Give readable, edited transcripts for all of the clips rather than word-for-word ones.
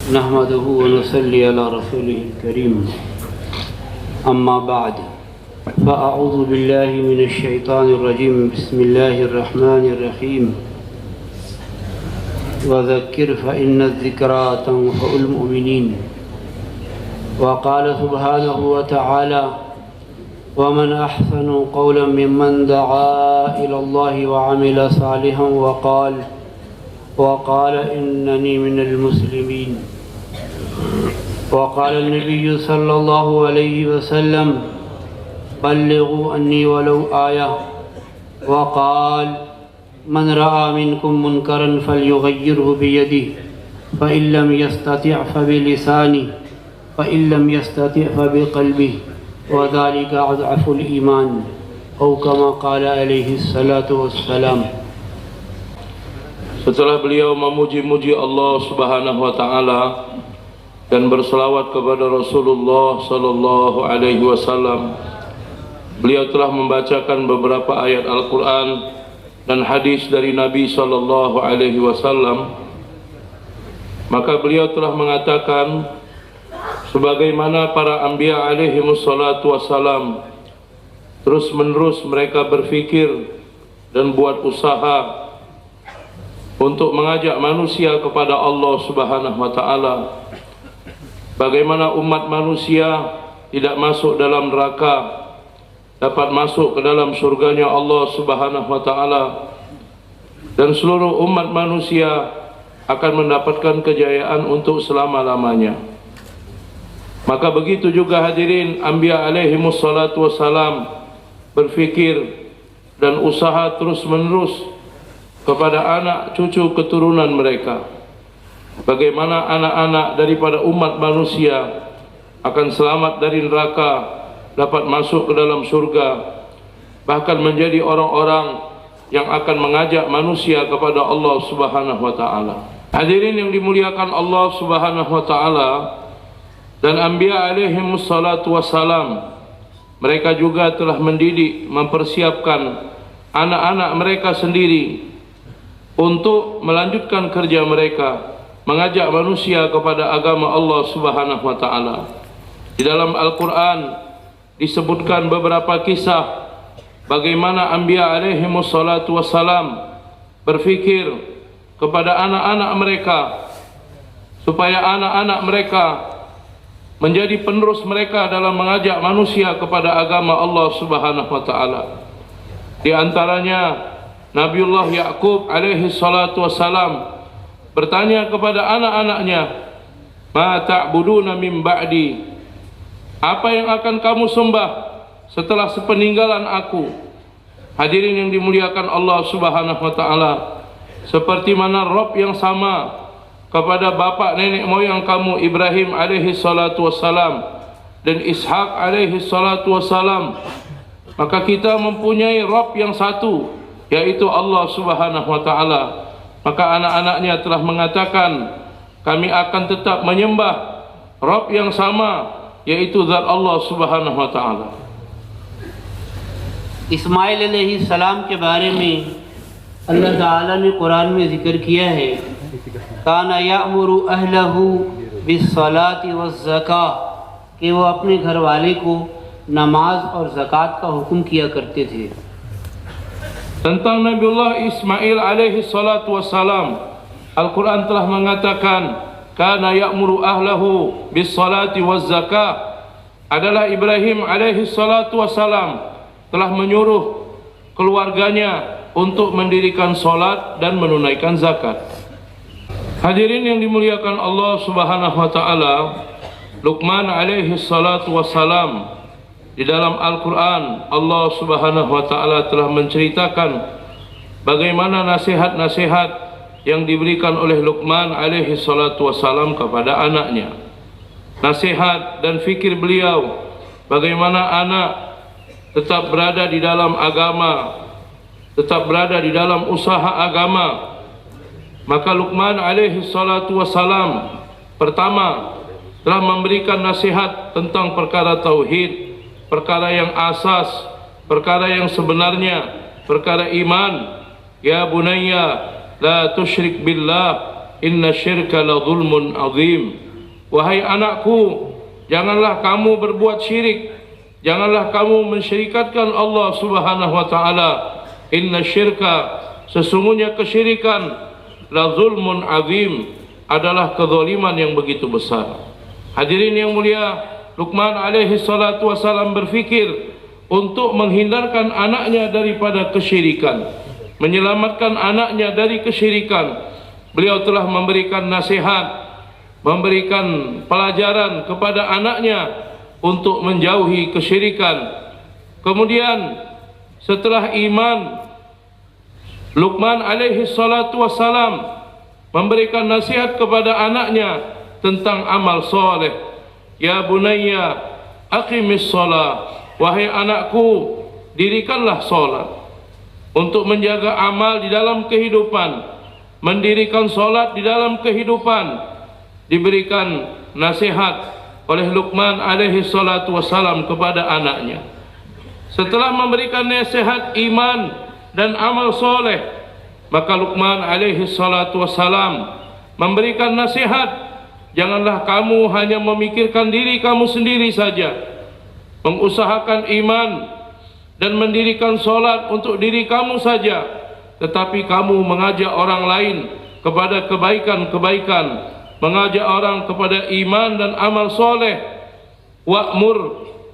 نحمده ونصلي على رسوله الكريم أما بعد فأعوذ بالله من الشيطان الرجيم بسم الله الرحمن الرحيم وذكر فإن الذكرى تنفع المؤمنين وقال سبحانه وتعالى ومن أحسن قولا ممن دعا إلى الله وعمل صالحا وقال إنني من المسلمين وقال النبي صلى الله عليه وسلم بلغوا عني ولو آية وقال من رأى منكم منكرا فليغيره بيده فإن لم يستطع فبلسانه فإن لم يستطع فبقلبه وذلك أضعف الإيمان أو كما قال عليه الصلاة والسلام. Setelah beliau memuji-muji Allah Subhanahu wa taala dan berselawat kepada Rasulullah sallallahu alaihi wasallam, beliau telah membacakan beberapa ayat Al-Qur'an dan hadis dari Nabi sallallahu alaihi wasallam. Maka beliau telah mengatakan sebagaimana para anbiya alaihi wassalatu wassalam terus menerus mereka berfikir dan buat usaha untuk mengajak manusia kepada Allah Subhanahu wa taala. Bagaimana umat manusia tidak masuk dalam neraka, dapat masuk ke dalam surganya Allah Subhanahu wa taala, dan seluruh umat manusia akan mendapatkan kejayaan untuk selama-lamanya. Maka begitu juga hadirin anbiya alaihi wassalatu wassalam berfikir dan usaha terus-menerus kepada anak cucu keturunan mereka, bagaimana anak-anak daripada umat manusia akan selamat dari neraka, dapat masuk ke dalam surga, bahkan menjadi orang-orang yang akan mengajak manusia kepada Allah Subhanahu wa taala. Hadirin yang dimuliakan Allah Subhanahu wa taala, dan anbiya alaihi wassalatu wassalam mereka juga telah mendidik, mempersiapkan anak-anak mereka sendiri untuk melanjutkan kerja mereka, mengajak manusia kepada agama Allah Subhanahu wa taala. Di dalam Al-Qur'an disebutkan beberapa kisah bagaimana anbiya alaihi wassalatu wassalam berfikir kepada anak-anak mereka supaya anak-anak mereka menjadi penerus mereka dalam mengajak manusia kepada agama Allah Subhanahu wa taala. Di antaranya Nabiullah Ya'qub alaihi salatu wassalam bertanya kepada anak-anaknya, "Ma ta'buduna min ba'di?" Apa yang akan kamu sembah setelah sepeninggalan aku? Hadirin yang dimuliakan Allah Subhanahu wa taala, seperti mana Rabb yang sama kepada bapak nenek moyang kamu Ibrahim alaihi salatu wassalam dan Ishak alaihi salatu wassalam, maka kita mempunyai Rabb yang satu, yaitu Allah Subhanahu wa taala. Maka anak-anaknya telah mengatakan, kami akan tetap menyembah Rabb yang sama, yaitu zat Allah Subhanahu wa taala. Ismail अलैहिस्सलाम के बारे में अल्लाह ताला ने कुरान में जिक्र किया है, काना यामुरु अहलहु बिस्सलाति वज़्ज़का, कि वो अपने घर वाले को नमाज और ज़कात का हुक्म किया करते थे. Tentang Nabiullah Ismail alaihi salatu wassalam, Al-Quran telah mengatakan kana ya'muru ahlahu bis salati waz zakah, adalah Ibrahim alaihi salatu wassalam telah menyuruh keluarganya untuk mendirikan solat dan menunaikan zakat. Hadirin yang dimuliakan Allah Subhanahu wa taala, Luqman alaihi salatu wassalam di dalam Al-Quran Allah Subhanahu wa taala telah menceritakan bagaimana nasihat-nasihat yang diberikan oleh Luqman alaihi salatu wassalam kepada anaknya. Nasihat dan fikir beliau bagaimana anak tetap berada di dalam agama, tetap berada di dalam usaha agama. Maka Luqman alaihi salatu wassalam pertama telah memberikan nasihat tentang perkara tauhid, perkara yang asas, perkara yang sebenarnya, perkara iman. Ya bunayya la tusyrik billah, inna syirka la zulmun azim. Wahai anakku, janganlah kamu berbuat syirik, janganlah kamu mensyirikatkan Allah Subhanahu wa taala. Inna syirka, sesungguhnya kesyirikan, la zulmun azim, adalah kezaliman yang begitu besar. Hadirin yang mulia, Luqman alaihi salatu wasalam berfikir untuk menghindarkan anaknya daripada kesyirikan, menyelamatkan anaknya dari kesyirikan. Beliau telah memberikan nasihat, memberikan pelajaran kepada anaknya untuk menjauhi kesyirikan. Kemudian setelah iman, Luqman alaihi salatu wassalam memberikan nasihat kepada anaknya tentang amal soleh. Ya bunayya aqimis shalah, wahai anakku, dirikanlah solat. Untuk menjaga amal di dalam kehidupan, mendirikan solat di dalam kehidupan, diberikan nasihat oleh Luqman alaihi salatu wassalam kepada anaknya. Setelah memberikan nasihat iman dan amal soleh, maka Luqman alaihi salatu wassalam memberikan nasihat, janganlah kamu hanya memikirkan diri kamu sendiri saja, mengusahakan iman dan mendirikan solat untuk diri kamu saja, tetapi kamu mengajak orang lain kepada kebaikan-kebaikan, mengajak orang kepada iman dan amal soleh. Wa'mur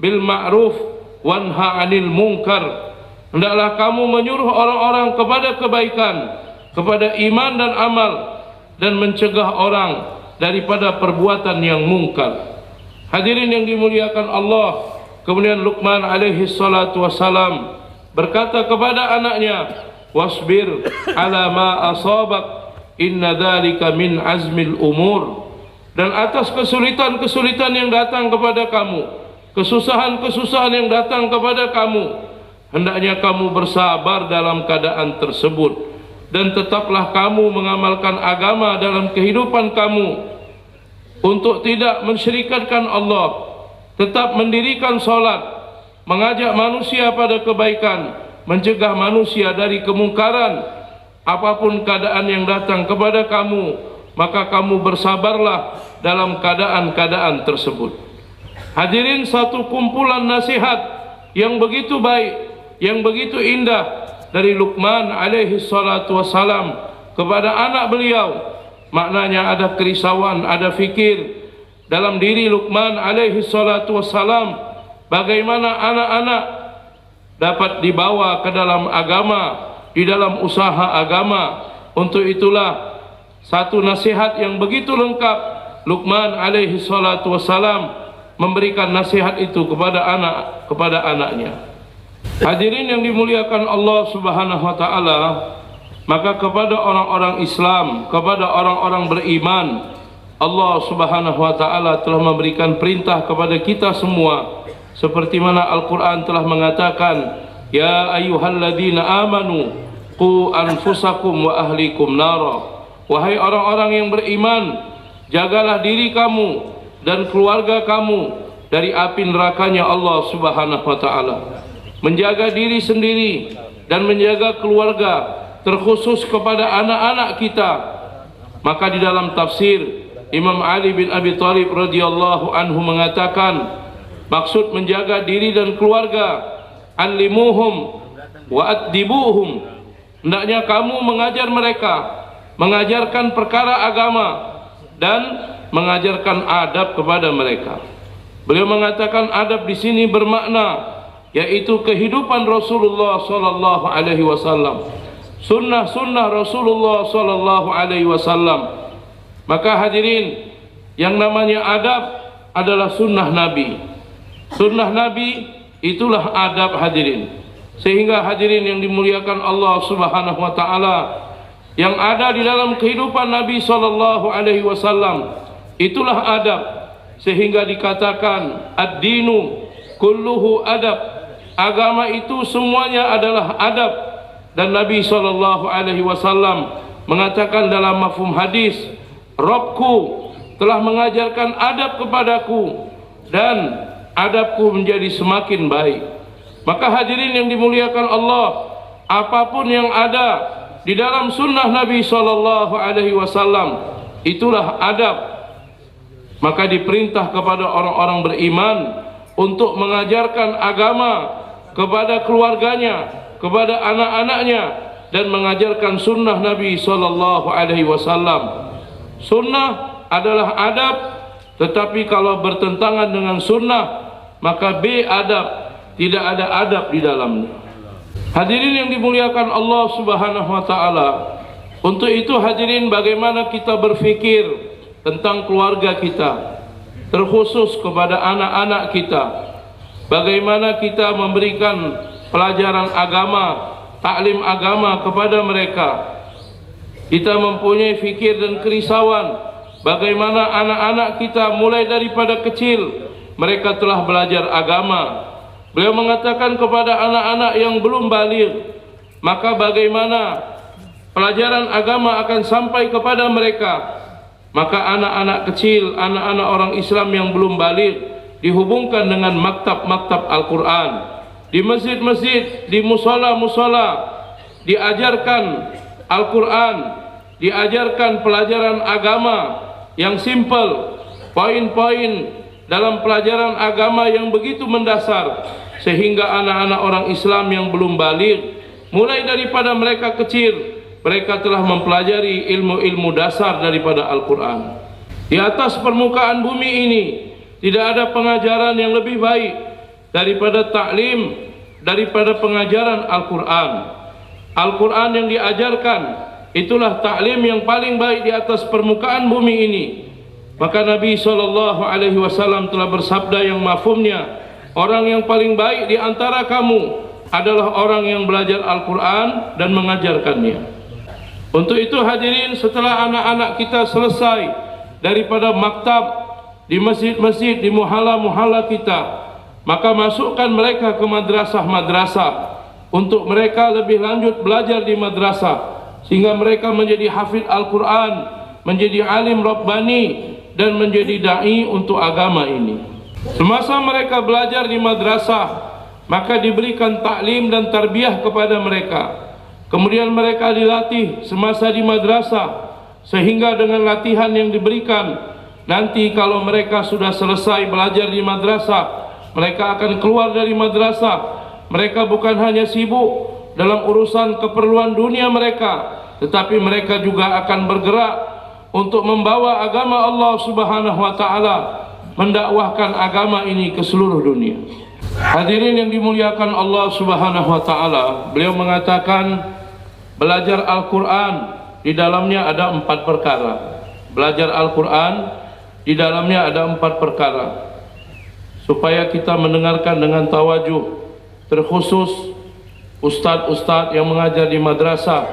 bil ma'ruf wanha 'anil munkar, hendaklah kamu menyuruh orang-orang kepada kebaikan, kepada iman dan amal, dan mencegah orang daripada perbuatan yang mungkar. Hadirin yang dimuliakan Allah, kemudian Luqman alaihi salatu wassalam berkata kepada anaknya, wasbir ala ma asabak, inna dzalika min azmil umur. Dan atas kesulitan-kesulitan yang datang kepada kamu, kesusahan-kesusahan yang datang kepada kamu, hendaknya kamu bersabar dalam keadaan tersebut, dan tetaplah kamu mengamalkan agama dalam kehidupan kamu untuk tidak mensyirikatkan Allah, tetap mendirikan solat, mengajak manusia pada kebaikan, mencegah manusia dari kemungkaran. Apapun keadaan yang datang kepada kamu, maka kamu bersabarlah dalam keadaan-keadaan tersebut. Hadirin, satu kumpulan nasihat yang begitu baik, yang begitu indah dari Luqman alaihi salatu wassalam kepada anak beliau. Maknanya ada kerisauan, ada fikir dalam diri Luqman alaihi salatu wassalam, bagaimana anak-anak dapat dibawa ke dalam agama, di dalam usaha agama. Untuk itulah satu nasihat yang begitu lengkap Luqman alaihi salatu wassalam memberikan nasihat itu kepada anaknya. Hadirin yang dimuliakan Allah Subhanahu wa taala, maka kepada orang-orang Islam, kepada orang-orang beriman, Allah Subhanahu wa taala telah memberikan perintah kepada kita semua, seperti mana Al-Qur'an telah mengatakan, ya ayyuhalladzina amanu qu anfusakum wa ahlikum nara. Wahai orang-orang yang beriman, jagalah diri kamu dan keluarga kamu dari api nerakanya Allah Subhanahu wa taala. Menjaga diri sendiri dan menjaga keluarga, terkhusus kepada anak-anak kita. Maka di dalam tafsir, Imam Ali bin Abi Thalib radhiyallahu anhu mengatakan, maksud menjaga diri dan keluarga, allimuhum wa addibuhum, hendaknya kamu mengajar mereka, mengajarkan perkara agama dan mengajarkan adab kepada mereka. Beliau mengatakan adab di sini bermakna yaitu kehidupan Rasulullah sallallahu alaihi wasallam, sunnah-sunnah Rasulullah sallallahu alaihi wasallam. Maka hadirin, yang namanya adab adalah sunnah Nabi. Sunnah Nabi itulah adab, hadirin. Sehingga hadirin yang dimuliakan Allah Subhanahu wa taala, yang ada di dalam kehidupan Nabi sallallahu alaihi wasallam itulah adab. Sehingga dikatakan ad-dinu kulluhu adab. Agama itu semuanya adalah adab. Dan Nabi sallallahu alaihi wasallam mengatakan dalam mafhum hadis, Rabbku telah mengajarkan adab kepadaku dan adabku menjadi semakin baik. Maka hadirin yang dimuliakan Allah, apapun yang ada di dalam sunnah Nabi sallallahu alaihi wasallam, itulah adab. Maka diperintah kepada orang-orang beriman untuk mengajarkan agama kepada keluarganya, kepada anak-anaknya, dan mengajarkan sunnah Nabi SAW. Sunnah adalah adab, tetapi kalau bertentangan dengan sunnah, maka adab, tidak ada adab di dalamnya. Hadirin yang dimuliakan Allah Subhanahu wa Ta'ala, untuk itu hadirin, bagaimana kita berfikir tentang keluarga kita, terkhusus kepada anak-anak kita. Bagaimana kita memberikan pelajaran agama, taklim agama kepada mereka. Kita mempunyai fikir dan kerisauan bagaimana anak-anak kita mulai daripada kecil mereka telah belajar agama. Beliau mengatakan kepada anak-anak yang belum baligh, maka bagaimana pelajaran agama akan sampai kepada mereka. Maka anak-anak kecil, anak-anak orang Islam yang belum baligh dihubungkan dengan maktab-maktab Al-Quran. Di masjid-masjid, di musola-musola diajarkan Al-Quran, diajarkan pelajaran agama yang simple, poin-poin dalam pelajaran agama yang begitu mendasar, sehingga anak-anak orang Islam yang belum baligh, mulai daripada mereka kecil, mereka telah mempelajari ilmu-ilmu dasar daripada Al-Quran. Di atas permukaan bumi ini tidak ada pengajaran yang lebih baik daripada taklim, daripada pengajaran Al-Quran. Al-Quran yang diajarkan, itulah taklim yang paling baik di atas permukaan bumi ini. Maka Nabi SAW telah bersabda yang mafhumnya, orang yang paling baik di antara kamu adalah orang yang belajar Al-Quran dan mengajarkannya. Untuk itu hadirin, setelah anak-anak kita selesai daripada maktab, di masjid-masjid, di muhala-muhala kita, maka masukkan mereka ke madrasah-madrasah untuk mereka lebih lanjut belajar di madrasah, sehingga mereka menjadi hafidh Al-Quran, menjadi alim Rabbani, dan menjadi da'i untuk agama ini. Semasa mereka belajar di madrasah, maka diberikan taklim dan tarbiyah kepada mereka. Kemudian mereka dilatih semasa di madrasah, sehingga dengan latihan yang diberikan, nanti kalau mereka sudah selesai belajar di madrasah, mereka akan keluar dari madrasah. Mereka bukan hanya sibuk dalam urusan keperluan dunia mereka, tetapi mereka juga akan bergerak untuk membawa agama Allah Subhanahu wa Ta'ala, mendakwahkan agama ini ke seluruh dunia. Hadirin yang dimuliakan Allah Subhanahu wa Ta'ala, beliau mengatakan belajar Al-Quran di dalamnya ada 4 perkara. Belajar Al-Quran di dalamnya ada 4 perkara, supaya kita mendengarkan dengan tawajuh, terkhusus ustadz-ustadz yang mengajar di madrasah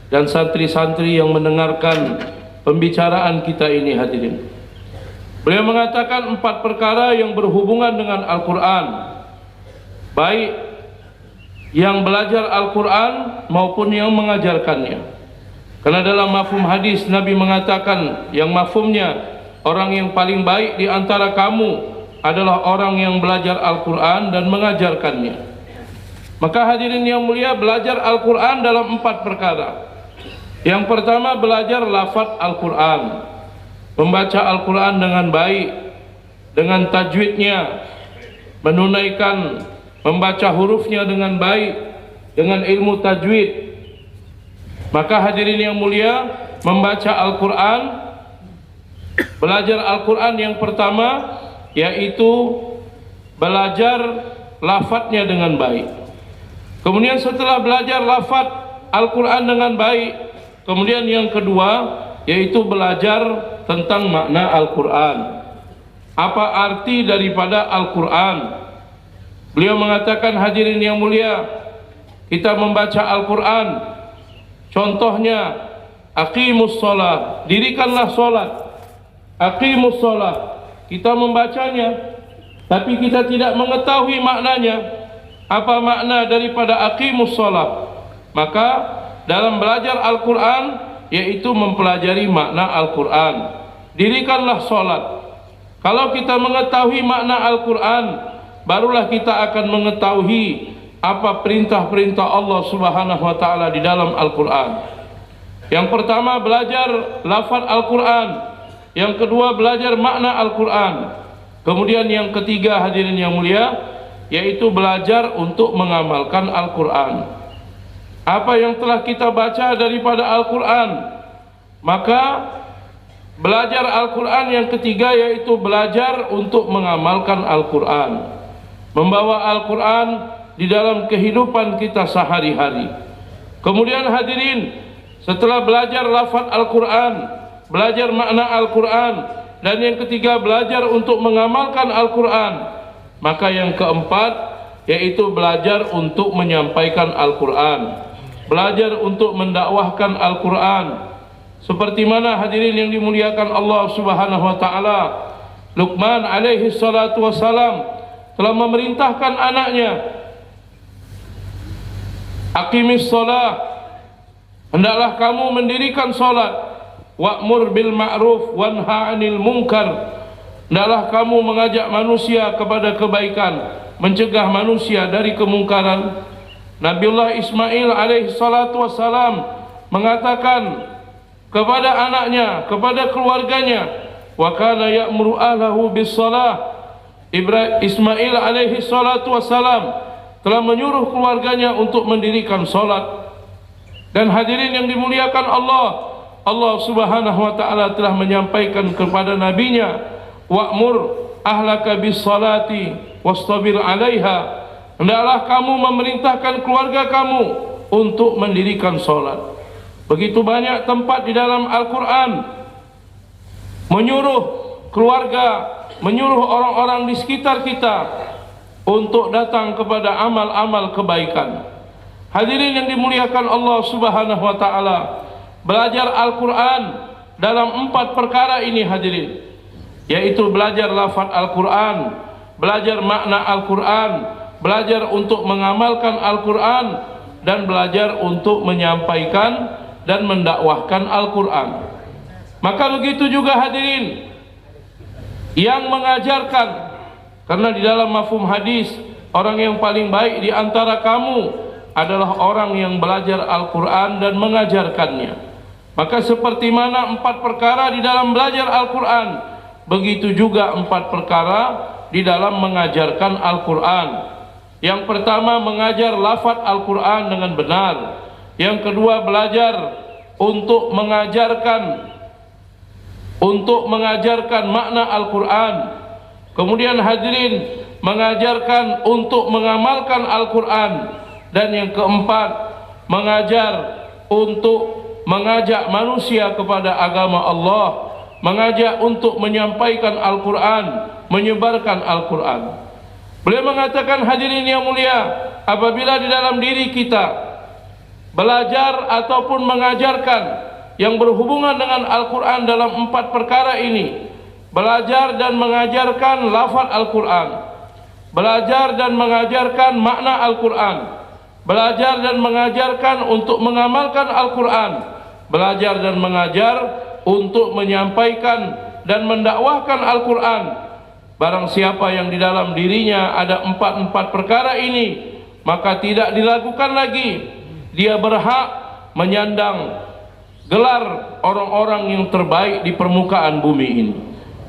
dan santri-santri yang mendengarkan pembicaraan kita ini. Hadirin, beliau mengatakan 4 perkara yang berhubungan dengan Al-Quran, baik yang belajar Al-Quran maupun yang mengajarkannya. Karena dalam mafhum hadis Nabi mengatakan yang mafhumnya, orang yang paling baik di antara kamu adalah orang yang belajar Al-Quran dan mengajarkannya. Maka hadirin yang mulia, belajar Al-Quran dalam 4 perkara. Yang pertama, belajar lafaz Al-Quran, membaca Al-Quran dengan baik, dengan tajwidnya, menunaikan membaca hurufnya dengan baik, dengan ilmu tajwid. Maka hadirin yang mulia, membaca Al-Quran, belajar Al-Quran yang pertama yaitu belajar lafadznya dengan baik. Kemudian setelah belajar lafadz Al-Quran dengan baik, kemudian yang kedua yaitu belajar tentang makna Al-Quran. Apa arti daripada Al-Quran? Beliau mengatakan, hadirin yang mulia, kita membaca Al-Quran, contohnya aqimus sholat, dirikanlah sholat. Aqimus sholat, kita membacanya, tapi kita tidak mengetahui maknanya. Apa makna daripada aqimus sholat? Maka dalam belajar Al-Quran yaitu mempelajari makna Al-Quran. Dirikanlah sholat. Kalau kita mengetahui makna Al-Quran, barulah kita akan mengetahui apa perintah-perintah Allah Subhanahu wa Ta'ala di dalam Al-Quran. Yang pertama belajar lafaz Al-Quran, yang kedua belajar makna Al-Quran, kemudian yang ketiga hadirin yang mulia, yaitu belajar untuk mengamalkan Al-Quran. Apa yang telah kita baca daripada Al-Quran, maka belajar Al-Quran yang ketiga yaitu belajar untuk mengamalkan Al-Quran, membawa Al-Quran di dalam kehidupan kita sehari-hari. Kemudian hadirin, setelah belajar lafaz Al-Quran, belajar makna Al-Quran, dan yang ketiga belajar untuk mengamalkan Al-Quran, maka yang keempat yaitu belajar untuk menyampaikan Al-Quran, belajar untuk mendakwahkan Al-Quran. Seperti mana hadirin yang dimuliakan Allah Subhanahu wa taala, Luqman alaihi salatu wassalam telah memerintahkan anaknya, aqimis shalah, hendaklah kamu mendirikan salat, wa'mur bil ma'ruf wanha 'anil munkar, hendaklah kamu mengajak manusia kepada kebaikan, mencegah manusia dari kemungkaran. Nabiullah Ismail alaihi salatu wassalam mengatakan kepada anaknya, kepada keluarganya, wa kana ya'muru ahlahu bis shalah. Ismail alaihi salatu wassalam telah menyuruh keluarganya untuk mendirikan salat. Dan hadirin yang dimuliakan Allah, Allah Subhanahu wa taala telah menyampaikan kepada nabinya, wa'mur ahlaka bis salati wastabir 'alaiha, hendaklah kamu memerintahkan keluarga kamu untuk mendirikan salat. Begitu banyak tempat di dalam Al-Quran menyuruh keluarga, menyuruh orang-orang di sekitar kita untuk datang kepada amal-amal kebaikan. Hadirin yang dimuliakan Allah Subhanahu wa taala, belajar Al-Quran dalam 4 perkara ini hadirin, yaitu belajar lafaz Al-Quran, belajar makna Al-Quran, belajar untuk mengamalkan Al-Quran, dan belajar untuk menyampaikan dan mendakwahkan Al-Quran. Maka begitu juga hadirin yang mengajarkan, karena di dalam mafhum hadis, orang yang paling baik di antara kamu adalah orang yang belajar Al-Quran dan mengajarkannya. Maka seperti mana 4 perkara di dalam belajar Al-Quran, begitu juga 4 perkara di dalam mengajarkan Al-Quran. Yang pertama, mengajar lafaz Al-Quran dengan benar. Yang kedua, belajar untuk mengajarkan makna Al-Quran. Kemudian hadirin, mengajarkan untuk mengamalkan Al-Quran. Dan yang keempat, mengajar untuk mengajak manusia kepada agama Allah, mengajak untuk menyampaikan Al-Quran, menyebarkan Al-Quran. Beliau mengatakan, hadirin yang mulia, apabila di dalam diri kita belajar ataupun mengajarkan yang berhubungan dengan Al-Quran dalam 4 perkara ini, belajar dan mengajarkan lafaz Al-Quran, belajar dan mengajarkan makna Al-Quran, belajar dan mengajarkan untuk mengamalkan Al-Quran, belajar dan mengajar untuk menyampaikan dan mendakwahkan Al-Quran. Barang siapa yang di dalam dirinya ada 4 perkara ini, maka tidak diragukan lagi, dia berhak menyandang gelar orang-orang yang terbaik di permukaan bumi ini.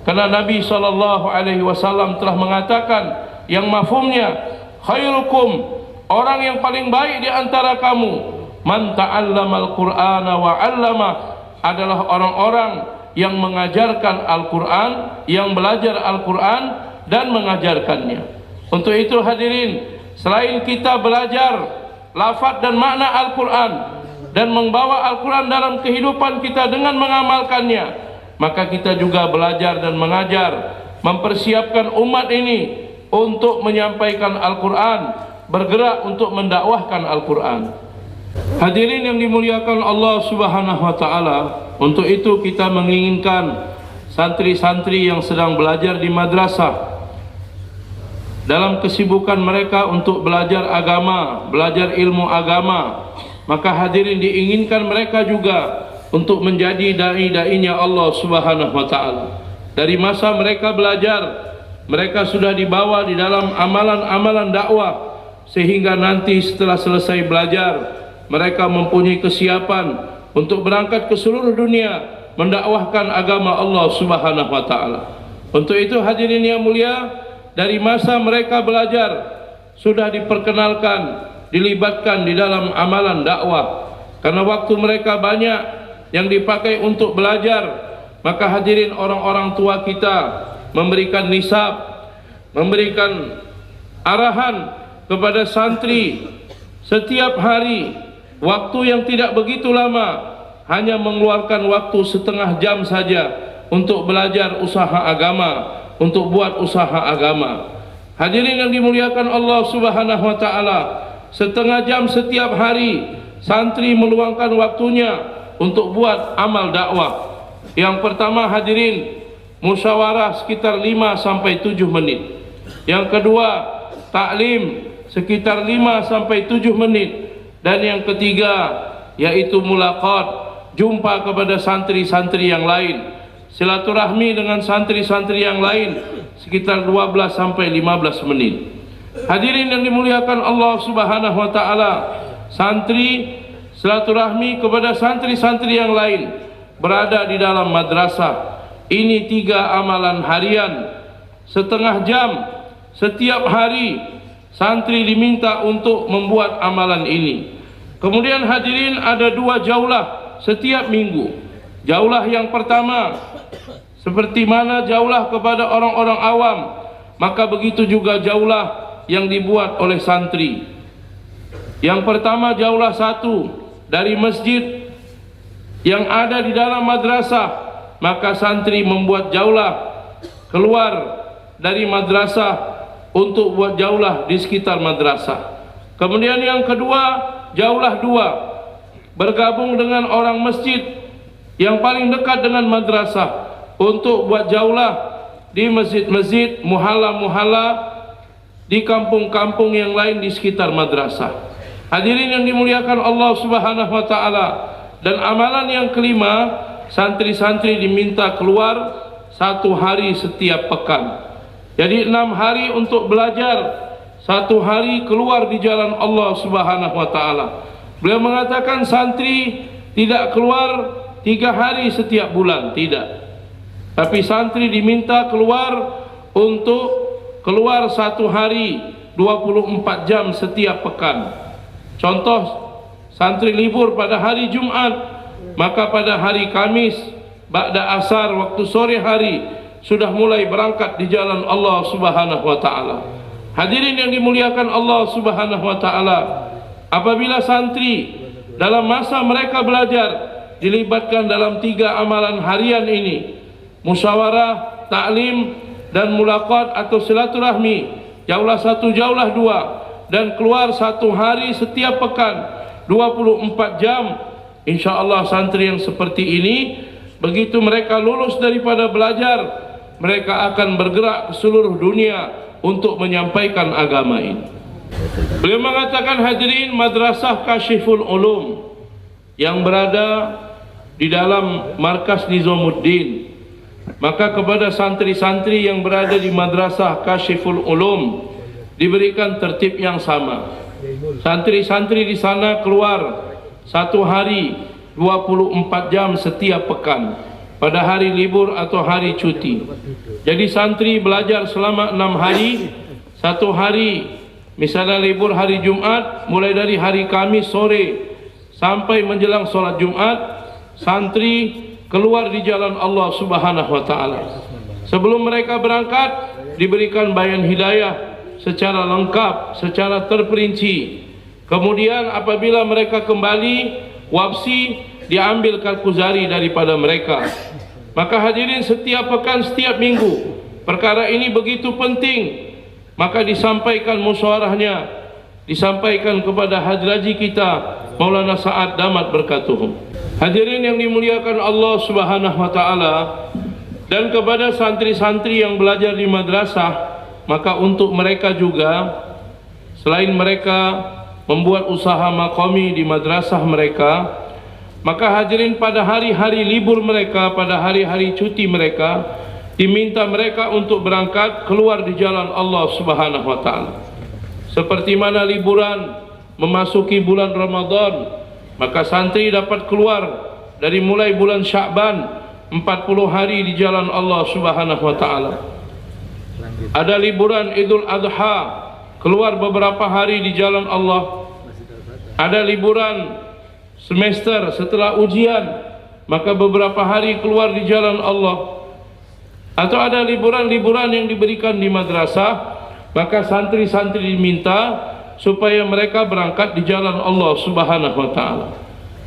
Karena Nabi SAW telah mengatakan yang mafhumnya, khairukum, orang yang paling baik di antara kamu, man ta'allamal Qur'ana wa 'allamah, adalah orang-orang yang mengajarkan Al-Quran, yang belajar Al-Quran dan mengajarkannya. Untuk itu hadirin, selain kita belajar lafaz dan makna Al-Quran dan membawa Al-Quran dalam kehidupan kita dengan mengamalkannya, maka kita juga belajar dan mengajar, mempersiapkan umat ini untuk menyampaikan Al-Quran, bergerak untuk mendakwahkan Al-Quran. Hadirin yang dimuliakan Allah Subhanahu wa taala, untuk itu kita menginginkan santri-santri yang sedang belajar di madrasah, dalam kesibukan mereka untuk belajar agama, belajar ilmu agama, maka hadirin diinginkan mereka juga untuk menjadi dai-dainya Allah Subhanahu wa taala. Dari masa mereka belajar, mereka sudah dibawa di dalam amalan-amalan dakwah, sehingga nanti setelah selesai belajar, mereka mempunyai kesiapan untuk berangkat ke seluruh dunia mendakwahkan agama Allah Subhanahu wa taala. Untuk itu hadirin yang mulia, dari masa mereka belajar sudah diperkenalkan, dilibatkan di dalam amalan dakwah. Karena waktu mereka banyak yang dipakai untuk belajar, maka hadirin orang-orang tua kita memberikan nisab, memberikan arahan kepada santri setiap hari, waktu yang tidak begitu lama, hanya mengeluarkan waktu setengah jam saja untuk belajar usaha agama, untuk buat usaha agama. Hadirin yang dimuliakan Allah Subhanahu wa taala, setengah jam setiap hari santri meluangkan waktunya untuk buat amal dakwah. Yang pertama hadirin, musyawarah sekitar 5 sampai 7 menit. Yang kedua, taklim sekitar 5 sampai 7 menit. Dan yang ketiga yaitu mulaqat, jumpa kepada santri-santri yang lain, silaturahmi dengan santri-santri yang lain sekitar 12 sampai 15 menit. Hadirin yang dimuliakan Allah Subhanahu wa taala, santri silaturahmi kepada santri-santri yang lain berada di dalam madrasah. Ini 3 amalan harian, setengah jam setiap hari santri diminta untuk membuat amalan ini. Kemudian hadirin ada 2 jaulah setiap minggu. Jaulah yang pertama seperti mana jaulah kepada orang-orang awam, maka begitu juga jaulah yang dibuat oleh santri. Yang pertama jaulah 1 dari masjid yang ada di dalam madrasah, maka santri membuat jaulah keluar dari madrasah untuk buat jaulah di sekitar madrasah. Kemudian yang kedua, jaulah 2 bergabung dengan orang masjid yang paling dekat dengan madrasah untuk buat jaulah di masjid-masjid, muhalla-muhalla, di kampung-kampung yang lain di sekitar madrasah. Hadirin yang dimuliakan Allah Subhanahu wa taala, dan amalan yang kelima, santri-santri diminta keluar 1 hari setiap pekan. Jadi 6 hari untuk belajar, 1 hari keluar di jalan Allah Subhanahu wa taala. Beliau mengatakan santri tidak keluar 3 hari setiap bulan, tidak. Tapi santri diminta keluar untuk keluar 1 hari 24 jam setiap pekan. Contoh, santri libur pada hari Jumat, maka pada hari Kamis ba'da asar waktu sore hari sudah mulai berangkat di jalan Allah Subhanahu wa taala. Hadirin yang dimuliakan Allah Subhanahu wa taala, apabila santri dalam masa mereka belajar dilibatkan dalam 3 amalan harian ini, musyawarah, taklim, dan mulaqat atau silaturahmi, jaulah 1, jaulah 2, dan keluar 1 hari setiap pekan 24 jam, insyaallah santri yang seperti ini, begitu mereka lulus daripada belajar, mereka akan bergerak ke seluruh dunia untuk menyampaikan agama ini. Beliau mengatakan hadirin, madrasah Kasyiful Ulum yang berada di dalam markas Nizamuddin, maka kepada santri-santri yang berada di madrasah Kasyiful Ulum diberikan tertib yang sama. Santri-santri di sana keluar 1 hari 24 jam setiap pekan pada hari libur atau hari cuti. Jadi santri belajar selama 6 hari, 1 hari misalnya libur hari Jumat, mulai dari hari Kamis sore sampai menjelang sholat Jumat, santri keluar di jalan Allah Subhanahu wa taala. Sebelum mereka berangkat diberikan bayan hidayah secara lengkap, secara terperinci. Kemudian apabila mereka kembali, wabsi diambil karkuzari daripada mereka. Maka hadirin, setiap pekan, setiap minggu, perkara ini begitu penting, maka disampaikan musyawarahnya, disampaikan kepada hadraji kita Maulana Sa'ad Damat Berkatuhum. Hadirin yang dimuliakan Allah Subhanahu wa taala, dan kepada santri-santri yang belajar di madrasah, maka untuk mereka juga, selain mereka membuat usaha maqami di madrasah mereka, maka hadirin pada hari-hari libur mereka, pada hari-hari cuti mereka, diminta mereka untuk berangkat keluar di jalan Allah Subhanahu wa taala. Seperti mana liburan memasuki bulan Ramadan, maka santri dapat keluar dari mulai bulan Sya'ban 40 hari di jalan Allah Subhanahu wa taala. Ada liburan Idul Adha, keluar beberapa hari di jalan Allah. Ada liburan semester setelah ujian, maka beberapa hari keluar di jalan Allah. Atau ada liburan-liburan yang diberikan di madrasah, maka santri-santri diminta supaya mereka berangkat di jalan Allah Subhanahu wa taala.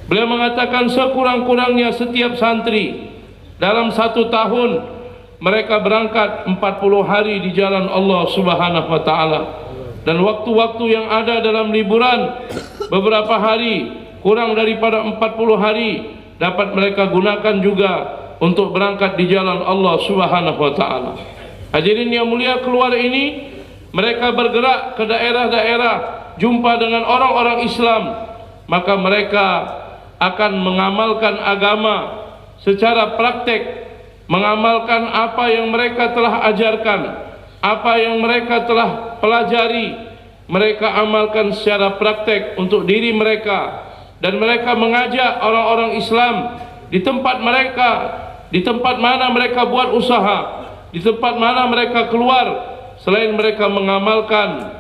Beliau mengatakan sekurang-kurangnya setiap santri dalam 1 tahun mereka berangkat 40 hari di jalan Allah Subhanahu wa taala. Dan waktu-waktu yang ada dalam liburan beberapa hari, kurang daripada 40 hari, dapat mereka gunakan juga untuk berangkat di jalan Allah Subhanahu wa taala. Hadirin yang mulia, keluar ini mereka bergerak ke daerah-daerah, jumpa dengan orang-orang Islam, maka mereka akan mengamalkan agama secara praktek, mengamalkan apa yang mereka telah ajarkan, apa yang mereka telah pelajari, mereka amalkan secara praktek untuk diri mereka, dan mereka mengajak orang-orang Islam di tempat mereka, di tempat mana mereka buat usaha, di tempat mana mereka keluar. Selain mereka mengamalkan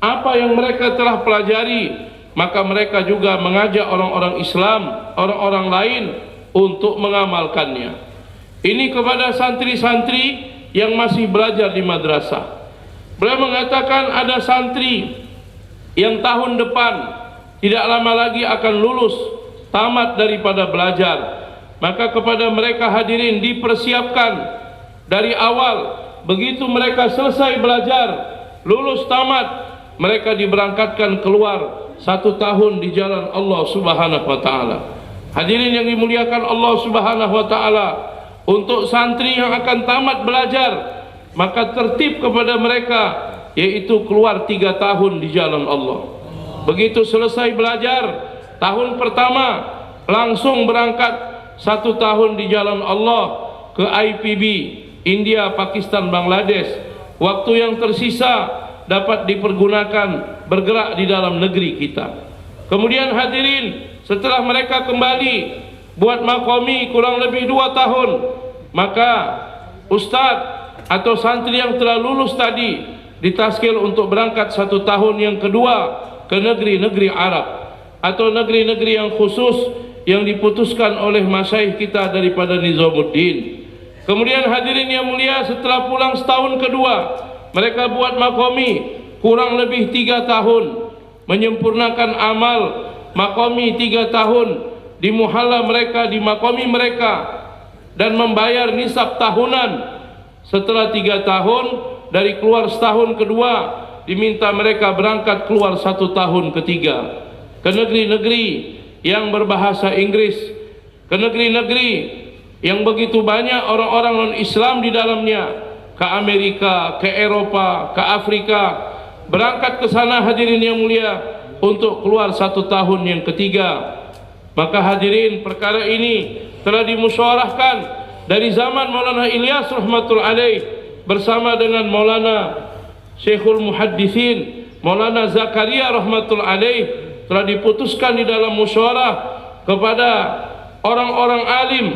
apa yang mereka telah pelajari, maka mereka juga mengajak orang-orang Islam, orang-orang lain untuk mengamalkannya. Ini kepada santri-santri yang masih belajar di madrasah. Beliau mengatakan ada santri yang tahun depan tidak lama lagi akan lulus, tamat daripada belajar. Maka kepada mereka hadirin dipersiapkan dari awal. Begitu mereka selesai belajar, lulus tamat, mereka diberangkatkan keluar 1 tahun di jalan Allah Subhanahu wa taala. Hadirin yang dimuliakan Allah Subhanahu wa taala, untuk santri yang akan tamat belajar, maka tertib kepada mereka yaitu keluar 3 tahun di jalan Allah. Begitu selesai belajar tahun pertama, langsung berangkat 1 tahun di jalan Allah ke IPB, India, Pakistan, Bangladesh. Waktu yang tersisa dapat dipergunakan bergerak di dalam negeri kita. Kemudian hadirin, setelah mereka kembali buat makomi kurang lebih 2 tahun, maka ustadz atau santri yang telah lulus tadi ditaskil untuk berangkat 1 tahun yang kedua ke negeri-negeri Arab atau negeri-negeri yang khusus yang diputuskan oleh masyaikh kita daripada Nizamuddin. Kemudian hadirin yang mulia, setelah pulang setahun kedua, mereka buat makomi kurang lebih 3 tahun, menyempurnakan amal makomi 3 tahun di muhalla mereka, di makomi mereka, dan membayar nisab tahunan. Setelah 3 tahun, dari keluar setahun kedua, diminta mereka berangkat keluar 1 tahun ketiga ke negeri-negeri yang berbahasa Inggris, ke negeri-negeri yang begitu banyak orang-orang non-Islam di dalamnya, ke Amerika, ke Eropa, ke Afrika. Berangkat ke sana hadirin yang mulia untuk keluar 1 tahun yang ketiga. Maka hadirin, perkara ini telah dimusyawarahkan dari zaman Maulana Ilyas rahmatul alaih bersama dengan Maulana Syekhul Muhaddithin Maulana Zakaria rahmatul alaih, telah diputuskan di dalam musyawarah kepada orang-orang alim,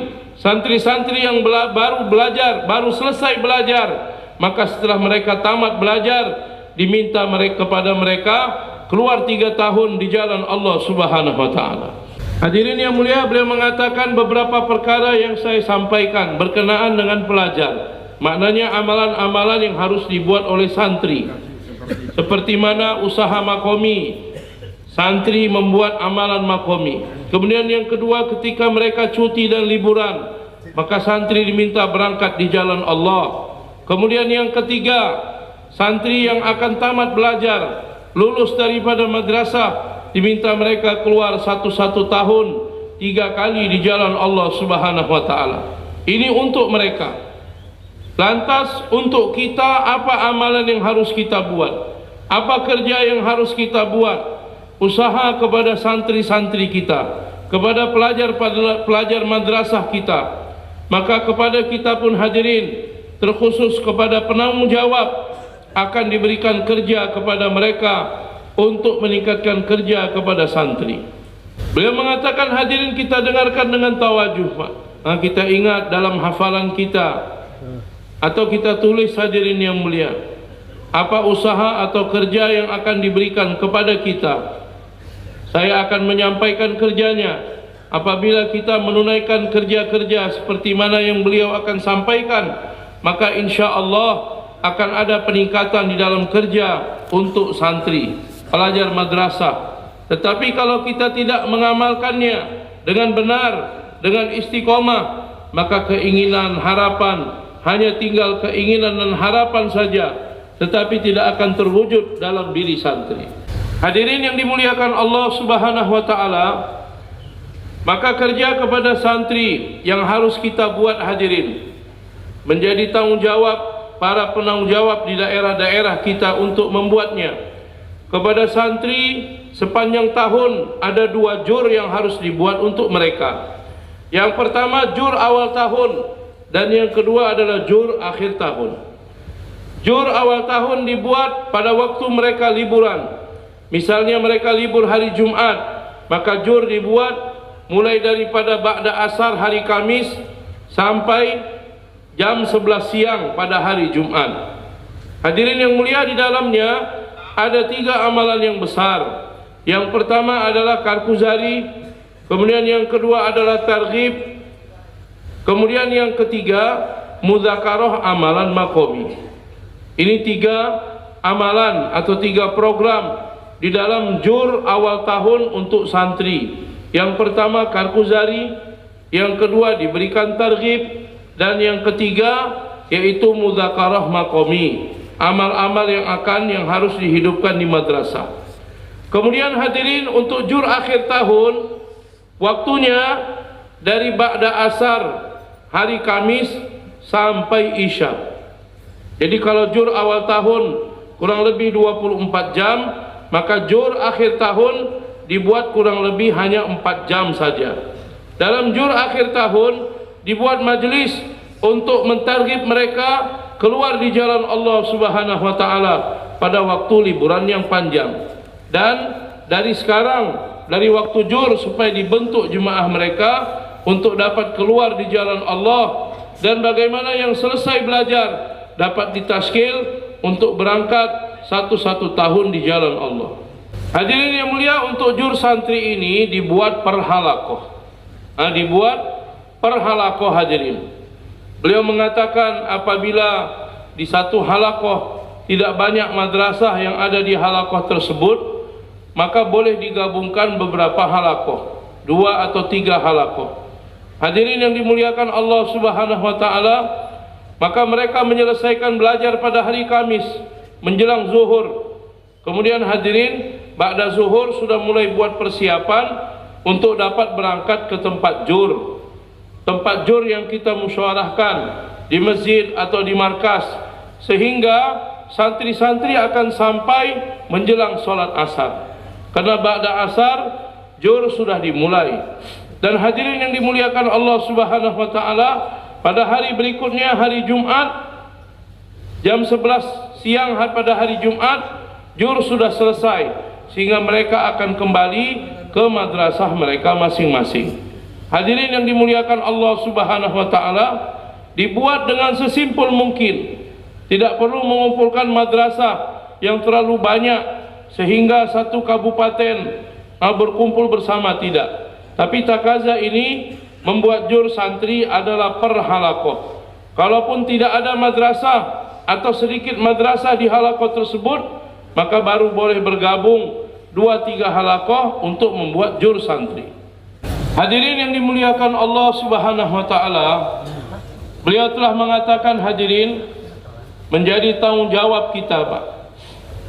santri-santri yang baru belajar, baru selesai belajar, maka setelah mereka tamat belajar, diminta mereka kepada mereka keluar 3 tahun di jalan Allah Subhanahu wa taala. Hadirin yang mulia, beliau mengatakan beberapa perkara yang saya sampaikan berkenaan dengan pelajar, maknanya amalan-amalan yang harus dibuat oleh santri, seperti mana usaha makomi, santri membuat amalan makomi. Kemudian yang kedua, ketika mereka cuti dan liburan, maka santri diminta berangkat di jalan Allah. Kemudian yang ketiga, santri yang akan tamat belajar, lulus daripada madrasah, diminta mereka keluar 1 tahun 3 kali di jalan Allah Subhanahu wa taala. Ini untuk mereka. Lantas untuk kita, apa amalan yang harus kita buat? Apa kerja yang harus kita buat? Usaha kepada santri-santri kita, kepada pelajar madrasah kita. Maka kepada kita pun hadirin, terkhusus kepada penanggung jawab, akan diberikan kerja kepada mereka untuk meningkatkan kerja kepada santri. Beliau mengatakan, hadirin kita dengarkan dengan tawajuh, Pak. Kita ingat dalam hafalan kita atau kita tulis, hadirin yang mulia, apa usaha atau kerja yang akan diberikan kepada kita. Saya akan menyampaikan kerjanya. Apabila kita menunaikan kerja-kerja seperti mana yang beliau akan sampaikan, maka insya Allah akan ada peningkatan di dalam kerja untuk santri, pelajar madrasah. Tetapi kalau kita tidak mengamalkannya dengan benar, dengan istiqomah, maka keinginan, harapan hanya tinggal keinginan dan harapan saja, tetapi tidak akan terwujud dalam diri santri. Hadirin yang dimuliakan Allah Subhanahu wa taala, maka kerja kepada santri yang harus kita buat, hadirin, menjadi tanggung jawab para penanggung jawab di daerah-daerah kita untuk membuatnya. Kepada santri sepanjang tahun ada 2 jur yang harus dibuat untuk mereka. Yang pertama jur awal tahun, dan yang kedua adalah jur akhir tahun. Jur awal tahun dibuat pada waktu mereka liburan. Misalnya mereka libur hari Jumat, maka jur dibuat mulai daripada ba'da asar hari Kamis sampai jam 11 siang pada hari Jumat. Hadirin yang mulia, di dalamnya ada 3 amalan yang besar. Yang pertama adalah Karkuzari, kemudian yang kedua adalah Targhib, kemudian yang ketiga Mudzakarah amalan Maqami. Ini 3 amalan atau 3 program di dalam jur awal tahun untuk santri. Yang pertama Karkuzari, yang kedua diberikan Targhib, dan yang ketiga yaitu Mudzakarah Maqami, amal-amal yang harus dihidupkan di madrasah. Kemudian hadirin, untuk jur akhir tahun waktunya dari ba'da asar hari Kamis sampai Isya. Jadi kalau jur awal tahun kurang lebih 24 jam, maka jur akhir tahun dibuat kurang lebih hanya 4 jam saja. Dalam jur akhir tahun dibuat majelis untuk mentarghib mereka keluar di jalan Allah Subhanahu wa taala pada waktu liburan yang panjang. Dan dari sekarang, dari waktu jur, supaya dibentuk jemaah mereka untuk dapat keluar di jalan Allah, dan bagaimana yang selesai belajar dapat ditaskil untuk berangkat satu tahun di jalan Allah. Hadirin yang mulia, untuk jur santri ini dibuat per halakoh. Dibuat per halakoh, hadirin. Beliau mengatakan apabila di satu halakoh tidak banyak madrasah yang ada di halakoh tersebut, maka boleh digabungkan beberapa halakoh, 2 atau 3 halakoh. Hadirin yang dimuliakan Allah Subhanahu wa taala, maka mereka menyelesaikan belajar pada hari Kamis menjelang zuhur. Kemudian hadirin, ba'da zuhur sudah mulai buat persiapan untuk dapat berangkat ke tempat jur. Tempat jur yang kita musyawarahkan di masjid atau di markas, sehingga santri-santri akan sampai menjelang sholat asar. Karena ba'da asar jur sudah dimulai. Dan hadirin yang dimuliakan Allah Subhanahu wa taala, pada hari berikutnya, hari Jumat, jam 11 siang pada hari Jumat, jur sudah selesai, sehingga mereka akan kembali ke madrasah mereka masing-masing. Hadirin yang dimuliakan Allah Subhanahu wa taala, dibuat dengan sesimpel mungkin. Tidak perlu mengumpulkan madrasah yang terlalu banyak sehingga satu kabupaten berkumpul bersama, tidak. Tapi takaza ini membuat jur santri adalah per halakoh. Kalaupun tidak ada madrasah atau sedikit madrasah di halakoh tersebut, maka baru boleh bergabung 2-3 halakoh untuk membuat jur santri. Hadirin yang dimuliakan Allah Subhanahu wa taala, beliau telah mengatakan, hadirin, menjadi tanggung jawab kita, Pak,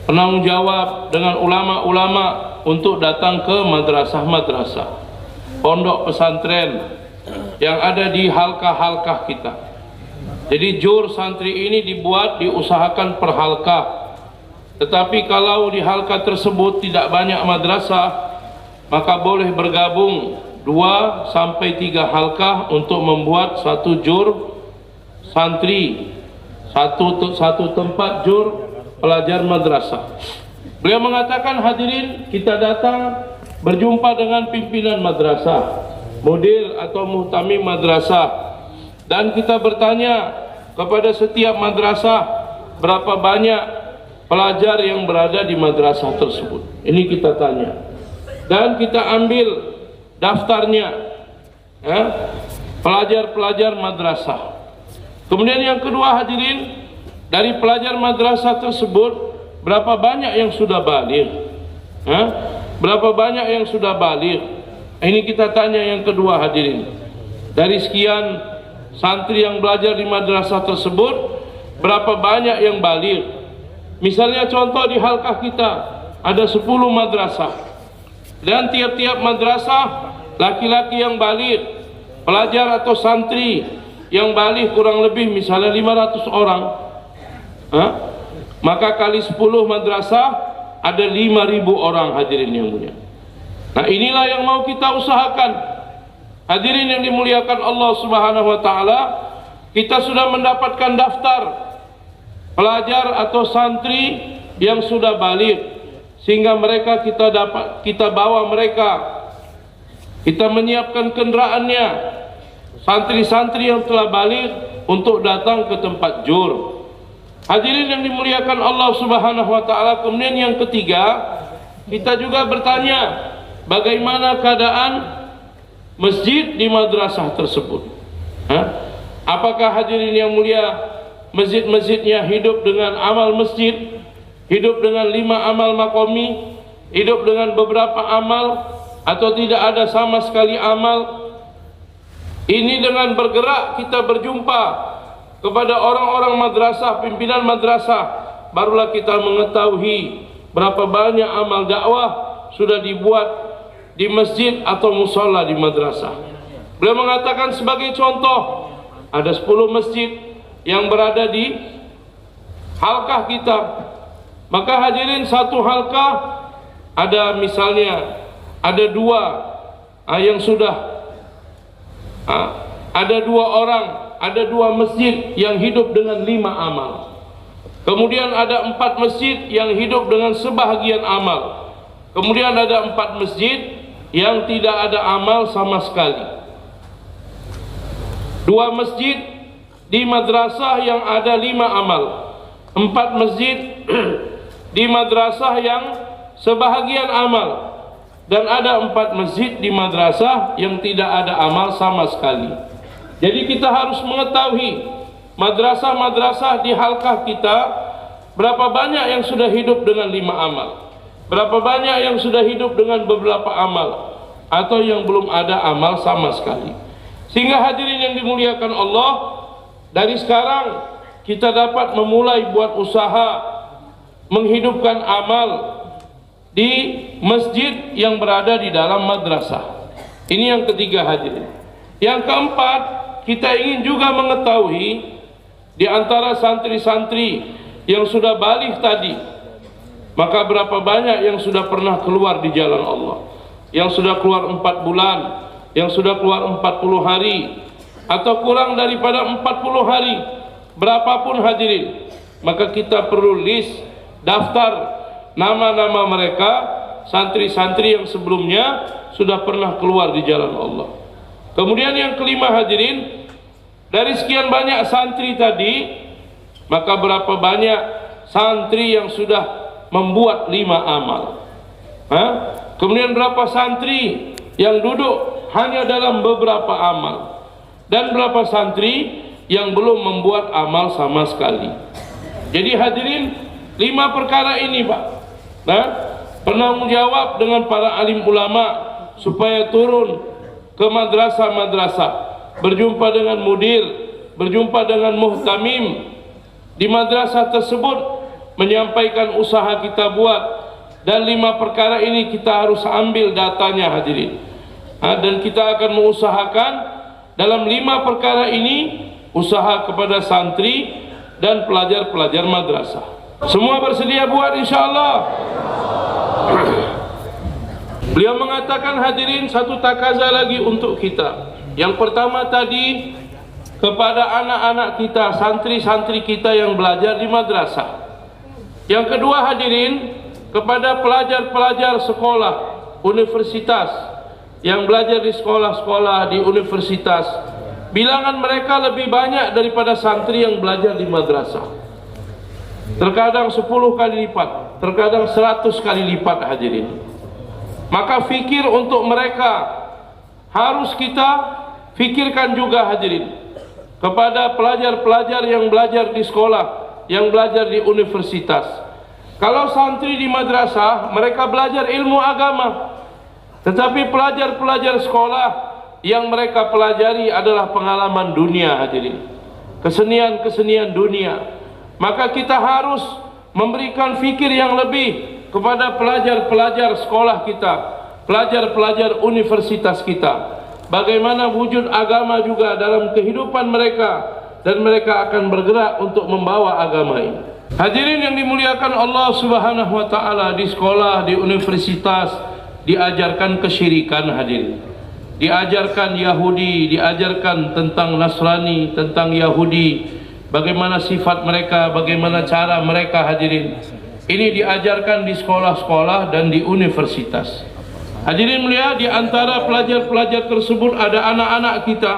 penanggung jawab dengan ulama-ulama untuk datang ke madrasah-madrasah, pondok pesantren yang ada di halkah-halkah kita. Jadi jur santri ini diusahakan per halkah. Tetapi kalau di halkah tersebut tidak banyak madrasah, maka boleh bergabung 2-3 halkah untuk membuat satu jur santri, satu tempat jur pelajar madrasah. Beliau mengatakan, hadirin, kita datang berjumpa dengan pimpinan madrasah, mudir atau muhtamim madrasah, dan kita bertanya kepada setiap madrasah berapa banyak pelajar yang berada di madrasah tersebut. Ini kita tanya dan kita ambil daftarnya, pelajar-pelajar madrasah. Kemudian yang kedua hadirin, dari pelajar madrasah tersebut berapa banyak yang sudah baligh? Berapa banyak yang sudah baligh? Ini kita tanya yang kedua hadirin. Dari sekian santri yang belajar di madrasah tersebut, berapa banyak yang baligh? Misalnya contoh di halqah kita ada 10 madrasah, dan tiap-tiap madrasah laki-laki yang baligh, pelajar atau santri yang baligh kurang lebih misalnya 500 orang, maka kali 10 madrasah ada 5.000 orang hadirin yang mulia. Nah, inilah yang mau kita usahakan. Hadirin yang dimuliakan Allah Subhanahu wa taala, kita sudah mendapatkan daftar pelajar atau santri yang sudah baligh, sehingga mereka kita bawa mereka, kita menyiapkan kendaraannya, santri-santri yang telah baligh untuk datang ke tempat jur. Hadirin yang dimuliakan Allah Subhanahu wa taala, kemudian yang ketiga, kita juga bertanya bagaimana keadaan masjid di madrasah tersebut. Apakah hadirin yang mulia masjid-masjidnya hidup dengan amal masjid, hidup dengan 5 amal makomi, hidup dengan beberapa amal, atau tidak ada sama sekali amal? Ini dengan bergerak kita berjumpa kepada orang-orang madrasah, pimpinan madrasah, barulah kita mengetahui berapa banyak amal dakwah sudah dibuat di masjid atau musola di madrasah. Beliau mengatakan sebagai contoh, ada 10 masjid yang berada di halqah kita. Maka hadirin, satu halqah ada misalnya ada 2 yang sudah ada 2 orang, ada 2 masjid yang hidup dengan 5 amal. Kemudian ada 4 masjid yang hidup dengan sebahagian amal. Kemudian ada 4 masjid yang tidak ada amal sama sekali. 2 masjid di madrasah yang ada 5 amal. 4 masjid di madrasah yang sebahagian amal. Dan ada 4 masjid di madrasah yang tidak ada amal sama sekali. Jadi kita harus mengetahui madrasah-madrasah di halqah kita, berapa banyak yang sudah hidup dengan 5 amal, berapa banyak yang sudah hidup dengan beberapa amal, atau yang belum ada amal sama sekali. Sehingga hadirin yang dimuliakan Allah, dari sekarang kita dapat memulai buat usaha menghidupkan amal di masjid yang berada di dalam madrasah. Ini yang ketiga hadirin. Yang keempat, kita ingin juga mengetahui di antara santri-santri yang sudah baligh tadi, maka berapa banyak yang sudah pernah keluar di jalan Allah, yang sudah keluar 4 bulan, yang sudah keluar 40 hari, atau kurang daripada 40 hari, berapapun hadirin, maka kita perlu list, daftar nama-nama mereka, santri-santri yang sebelumnya sudah pernah keluar di jalan Allah. Kemudian yang kelima hadirin, dari sekian banyak santri tadi, maka berapa banyak santri yang sudah membuat 5 amal? Kemudian berapa santri yang duduk hanya dalam beberapa amal? Dan berapa santri yang belum membuat amal sama sekali? Jadi hadirin, 5 perkara ini Pak, penanggung jawab dengan para alim ulama supaya turun ke madrasah-madrasah, berjumpa dengan mudir, berjumpa dengan muhtamim di madrasah tersebut, menyampaikan usaha kita buat. Dan 5 perkara ini kita harus ambil datanya hadirin, dan kita akan mengusahakan dalam 5 perkara ini usaha kepada santri dan pelajar-pelajar madrasah. Semua bersedia buat insyaallah. Beliau mengatakan hadirin, satu takaza lagi untuk kita. Yang pertama tadi, kepada anak-anak kita, santri-santri kita yang belajar di madrasah. Yang kedua hadirin, kepada pelajar-pelajar sekolah universitas, yang belajar di sekolah-sekolah, di universitas, bilangan mereka lebih banyak daripada santri yang belajar di madrasah. Terkadang 10 kali lipat, terkadang 100 kali lipat, hadirin. Maka fikir untuk mereka harus kita fikirkan juga, hadirin, kepada pelajar-pelajar yang belajar di sekolah, yang belajar di universitas. Kalau santri di madrasah, mereka belajar ilmu agama, tetapi pelajar-pelajar sekolah yang mereka pelajari adalah pengalaman dunia, hadirin, kesenian-kesenian dunia. Maka kita harus memberikan fikir yang lebih kepada pelajar-pelajar sekolah kita, pelajar-pelajar universitas kita. Bagaimana wujud agama juga dalam kehidupan mereka, dan mereka akan bergerak untuk membawa agama ini. Hadirin yang dimuliakan Allah Subhanahu wa taala, di sekolah, di universitas diajarkan kesyirikan, hadirin. Diajarkan Yahudi, diajarkan tentang Nasrani, tentang Yahudi, bagaimana sifat mereka, bagaimana cara mereka, hadirin. Ini diajarkan di sekolah-sekolah dan di universitas. Hadirin mulia, di antara pelajar-pelajar tersebut ada anak-anak kita,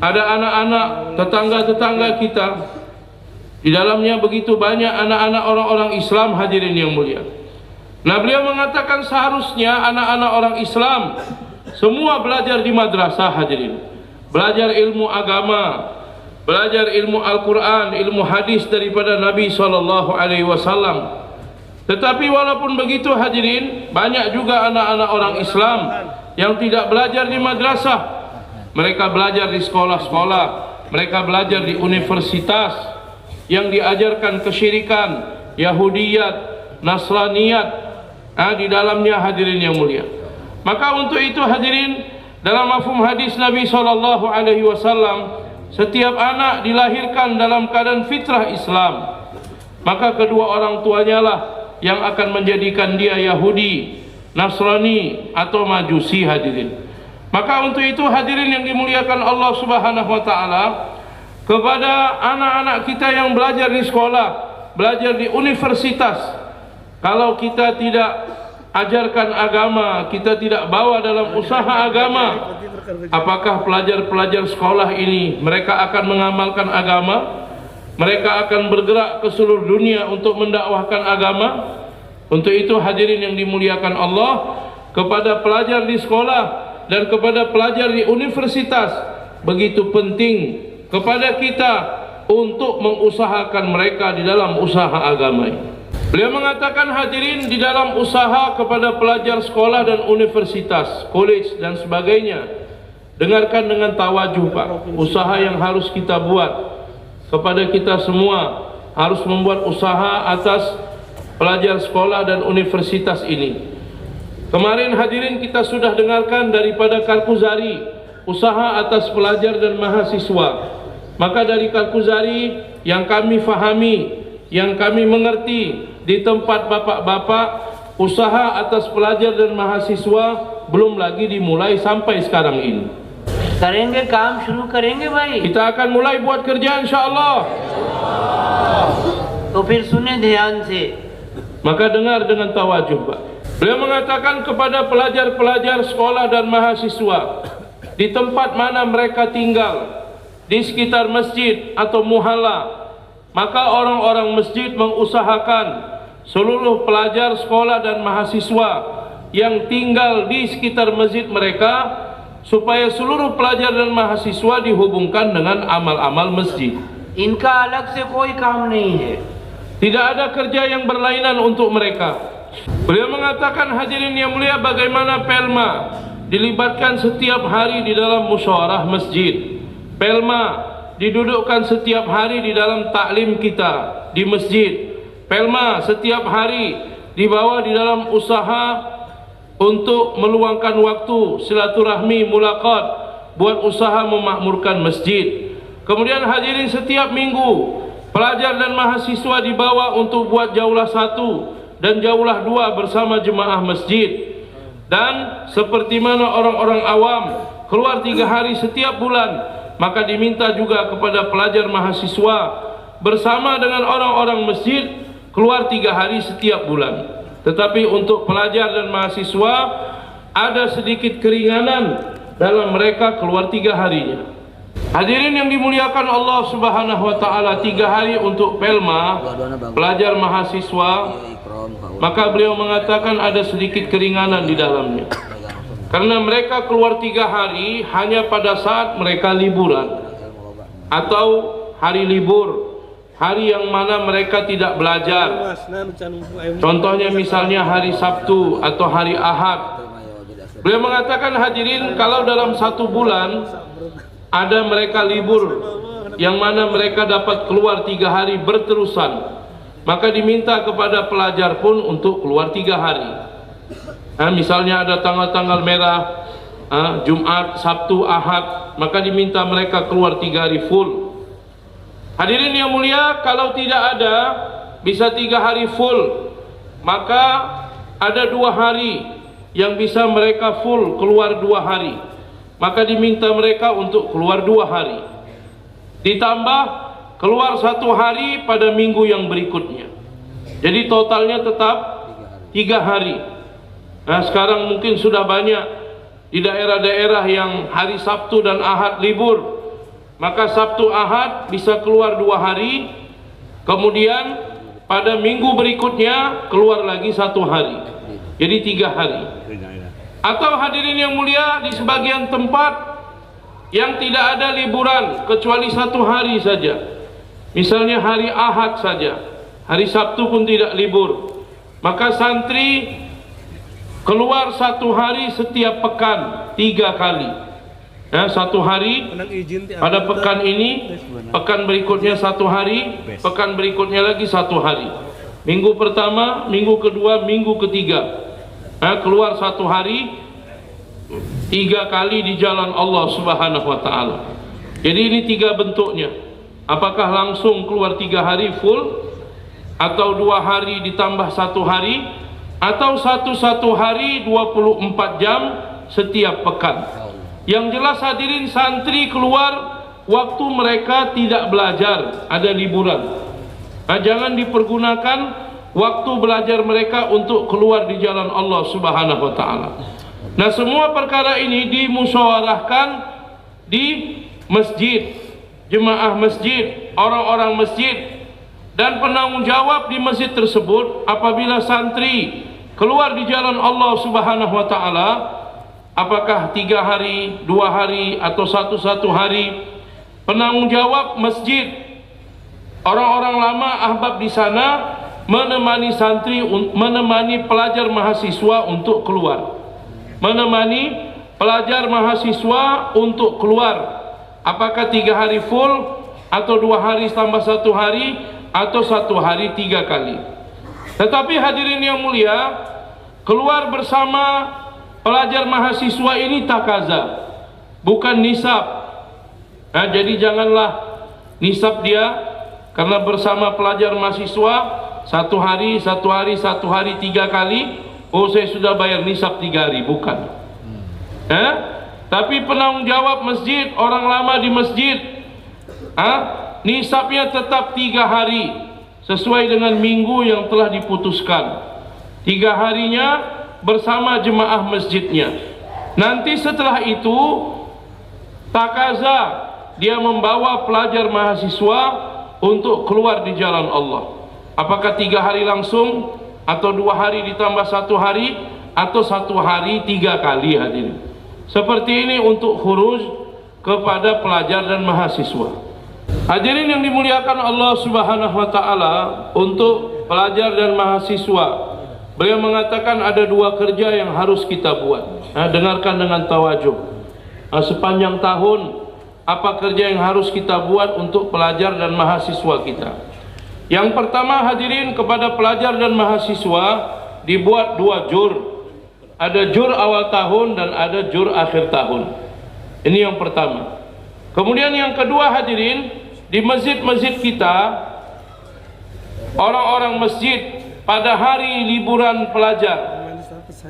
ada anak-anak tetangga-tetangga kita. Di dalamnya begitu banyak anak-anak orang-orang Islam, hadirin yang mulia. Nah, beliau mengatakan seharusnya anak-anak orang Islam semua belajar di madrasah, hadirin. Belajar ilmu agama, belajar ilmu Al-Quran, ilmu hadis daripada Nabi SAW. Tetapi walaupun begitu, hadirin, banyak juga anak-anak orang Islam yang tidak belajar di madrasah. Mereka belajar di sekolah-sekolah, mereka belajar di universitas yang diajarkan kesyirikan, Yahudiyat, Nasraniyat, di dalamnya, hadirin yang mulia. Maka untuk itu, hadirin, dalam mafhum hadis Nabi SAW, setiap anak dilahirkan dalam keadaan fitrah Islam. Maka kedua orang tuanya lah yang akan menjadikan dia Yahudi, Nasrani atau Majusi, hadirin. Maka untuk itu, hadirin yang dimuliakan Allah Subhanahu wa taala, kepada anak-anak kita yang belajar di sekolah, belajar di universitas, kalau kita tidak ajarkan agama, kita tidak bawa dalam usaha agama, apakah pelajar-pelajar sekolah ini mereka akan mengamalkan agama? Mereka akan bergerak ke seluruh dunia untuk mendakwahkan agama? Untuk itu, hadirin yang dimuliakan Allah, kepada pelajar di sekolah dan kepada pelajar di universitas, begitu penting kepada kita untuk mengusahakan mereka di dalam usaha agama ini. Beliau mengatakan, hadirin, di dalam usaha kepada pelajar sekolah dan universitas, college dan sebagainya, dengarkan dengan tawajuh, Pak. Usaha yang harus kita buat kepada kita semua, harus membuat usaha atas pelajar sekolah dan universitas ini. Kemarin, hadirin, kita sudah dengarkan daripada Karkuzari, usaha atas pelajar dan mahasiswa. Maka dari Karkuzari yang kami fahami, yang kami mengerti, di tempat bapak-bapak, usaha atas pelajar dan mahasiswa belum lagi dimulai sampai sekarang ini. करेंगे, काम शुरू करेंगे भाई. Kita akan mulai buat kerja, insyaallah. तो फिर सुने ध्यान से. Maka dengar dengan tawajuh, Pak. Beliau mengatakan kepada pelajar-pelajar sekolah dan mahasiswa, di tempat mana mereka tinggal, di sekitar masjid atau muhalla, maka orang-orang masjid mengusahakan seluruh pelajar sekolah dan mahasiswa yang tinggal di sekitar masjid mereka, supaya seluruh pelajar dan mahasiswa dihubungkan dengan amal-amal masjid. इनका अलग से कोई काम नहीं है. Tidak ada kerja yang berlainan untuk mereka. Beliau mengatakan, hadirin yang mulia, bagaimana Pelma dilibatkan setiap hari di dalam musyawarah masjid. Pelma didudukkan setiap hari di dalam taklim kita di masjid. Pelma setiap hari dibawa di dalam usaha untuk meluangkan waktu silaturahmi, mulaqat, buat usaha memakmurkan masjid. Kemudian, hadirin, setiap minggu pelajar dan mahasiswa dibawa untuk buat jaulah 1 dan jaulah 2 bersama jemaah masjid. Dan seperti mana orang-orang awam keluar 3 hari setiap bulan, maka diminta juga kepada pelajar mahasiswa bersama dengan orang-orang masjid keluar 3 hari setiap bulan. Tetapi untuk pelajar dan mahasiswa ada sedikit keringanan dalam mereka keluar 3 harinya. Hadirin yang dimuliakan Allah Subhanahu wa taala, 3 hari untuk pelma, pelajar mahasiswa, maka beliau mengatakan ada sedikit keringanan di dalamnya. Karena mereka keluar 3 hari hanya pada saat mereka liburan atau hari libur, hari yang mana mereka tidak belajar. Contohnya misalnya hari Sabtu atau hari Ahad. Beliau mengatakan, hadirin, kalau dalam 1 bulan ada mereka libur yang mana mereka dapat keluar 3 hari berterusan, maka diminta kepada pelajar pun untuk keluar 3 hari. Misalnya ada tanggal-tanggal merah, Jumat, Sabtu, Ahad, maka diminta mereka keluar 3 hari full. Hadirin yang mulia, kalau tidak ada bisa 3 hari full, maka ada 2 hari yang bisa mereka full keluar 2 hari, maka diminta mereka untuk keluar 2 hari, ditambah keluar 1 hari pada minggu yang berikutnya. Jadi totalnya tetap 3 hari. Nah, sekarang mungkin sudah banyak di daerah-daerah yang hari Sabtu dan Ahad libur, maka Sabtu Ahad bisa keluar 2 hari, kemudian pada minggu berikutnya keluar lagi 1 hari, jadi 3 hari. Atau hadirin yang mulia, di sebagian tempat yang tidak ada liburan kecuali 1 hari saja, misalnya hari Ahad saja, hari Sabtu pun tidak libur, maka santri keluar 1 hari setiap pekan 3 kali. 1 hari pada pekan ini, pekan berikutnya 1 hari, pekan berikutnya lagi 1 hari. Minggu pertama, minggu kedua, minggu ketiga, keluar 1 hari 3 kali di jalan Allah Subhanahu wa taala. Jadi ini 3 bentuknya. Apakah langsung keluar 3 hari full, atau 2 hari ditambah 1 hari, atau 1 hari 24 jam setiap pekan. Yang jelas hadirin, santri keluar waktu mereka tidak belajar, ada liburan. Jangan dipergunakan waktu belajar mereka untuk keluar di jalan Allah Subhanahu wa taala. Nah, semua perkara ini dimusyawarahkan di masjid, jemaah masjid, orang-orang masjid, dan penanggung jawab di masjid tersebut. Apabila santri keluar di jalan Allah Subhanahu wa taala, apakah 3 hari, 2 hari, atau 1 hari, penanggung jawab masjid, orang-orang lama ahbab di sana menemani santri, menemani pelajar mahasiswa untuk keluar, menemani pelajar mahasiswa untuk keluar. Apakah 3 hari full, atau 2 hari tambah 1 hari, atau 1 hari 3 kali. Tetapi hadirin yang mulia, keluar bersama pelajar mahasiswa ini takaza, bukan nisab. Jadi janganlah nisab dia, karena bersama pelajar mahasiswa 1 hari, 1 hari, 1 hari 3 kali, oh saya sudah bayar nisab 3 hari, bukan. Tapi penanggung jawab masjid, orang lama di masjid, nisabnya tetap 3 hari sesuai dengan minggu yang telah diputuskan. 3 harinya bersama jemaah masjidnya. Nanti setelah itu takaza, dia membawa pelajar mahasiswa untuk keluar di jalan Allah. Apakah 3 hari langsung, atau 2 hari ditambah 1 hari, atau 1 hari 3 kali hadirin. Seperti ini untuk khuruj kepada pelajar dan mahasiswa. Hadirin yang dimuliakan Allah Subhanahu wa taala, untuk pelajar dan mahasiswa, beliau mengatakan ada 2 kerja yang harus kita buat. Dengarkan dengan tawajuh. Sepanjang tahun, apa kerja yang harus kita buat untuk pelajar dan mahasiswa kita? Yang pertama hadirin, kepada pelajar dan mahasiswa dibuat 2 jur. Ada jur awal tahun dan ada jur akhir tahun. Ini yang pertama. Kemudian yang kedua hadirin, di masjid-masjid kita, orang-orang masjid pada hari liburan pelajar,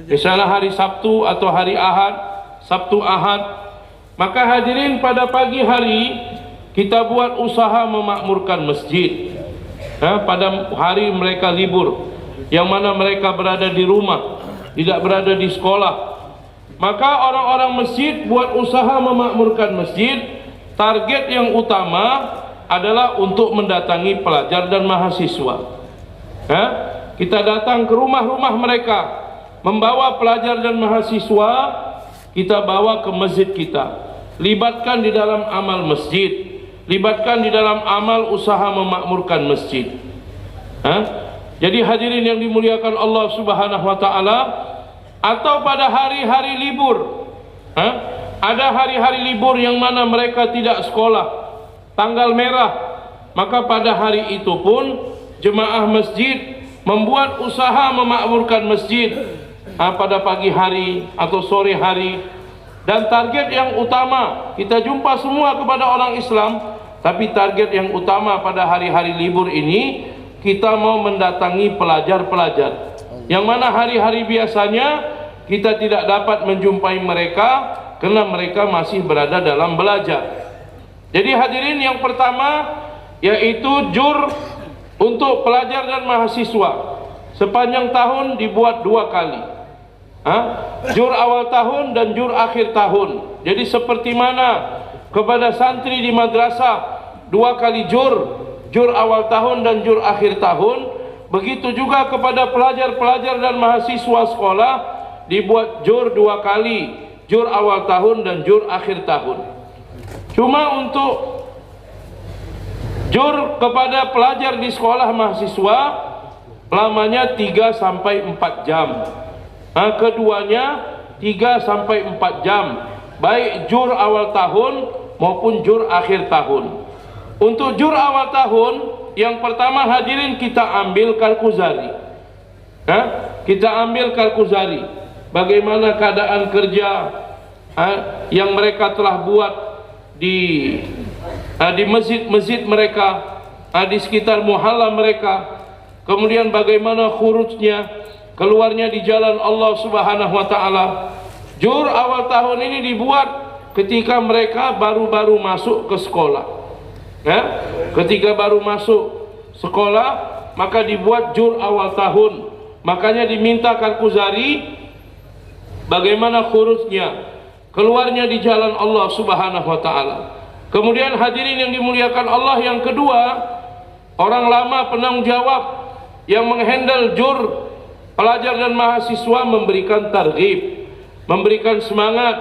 misalnya hari Sabtu atau hari Ahad, Sabtu Ahad, maka hadirin pada pagi hari kita buat usaha memakmurkan masjid. Pada hari mereka libur, yang mana mereka berada di rumah, tidak berada di sekolah, Maka orang-orang masjid buat usaha memakmurkan masjid. Target yang utama adalah untuk mendatangi pelajar dan mahasiswa. Kita datang ke rumah-rumah mereka, membawa pelajar dan mahasiswa, kita bawa ke masjid kita, libatkan di dalam amal masjid, libatkan di dalam amal usaha memakmurkan masjid. Jadi hadirin yang dimuliakan Allah Subhanahu wa taala, atau pada hari-hari libur, ada hari-hari libur yang mana mereka tidak sekolah, tanggal merah, maka pada hari itu pun jemaah masjid membuat usaha memakmurkan masjid pada pagi hari atau sore hari. Dan target yang utama, kita jumpa semua kepada orang Islam, tapi target yang utama pada hari-hari libur ini, kita mau mendatangi pelajar-pelajar yang mana hari-hari biasanya kita tidak dapat menjumpai mereka karena mereka masih berada dalam belajar. Jadi hadirin, yang pertama yaitu jur untuk pelajar dan mahasiswa sepanjang tahun dibuat 2 kali. Jur awal tahun dan jur akhir tahun. Jadi seperti mana kepada santri di madrasah 2 kali jur awal tahun dan jur akhir tahun, begitu juga kepada pelajar-pelajar dan mahasiswa sekolah dibuat jur 2 kali, jur awal tahun dan jur akhir tahun. Cuma untuk jur kepada pelajar di sekolah mahasiswa lamanya 3 sampai 4 jam. Keduanya 3 sampai 4 jam, baik jur awal tahun maupun jur akhir tahun. Untuk jur awal tahun, yang pertama hadirin kita ambil kalkuzari. Kita ambil kalkuzari. Bagaimana keadaan kerja yang mereka telah buat di masjid-masjid mereka, di sekitar muhalla mereka. Kemudian bagaimana khurujnya, keluarnya di jalan Allah Subhanahu wa taala. Jur awal tahun ini dibuat ketika mereka baru-baru masuk ke sekolah. Ketika baru masuk sekolah, maka dibuat jur awal tahun. Makanya diminta kalkuzari bagaimana khurujnya, keluarnya di jalan Allah Subhanahu wa taala. Kemudian hadirin yang dimuliakan Allah, yang kedua, orang lama penanggung jawab yang menghandle jur pelajar dan mahasiswa memberikan targhib, memberikan semangat,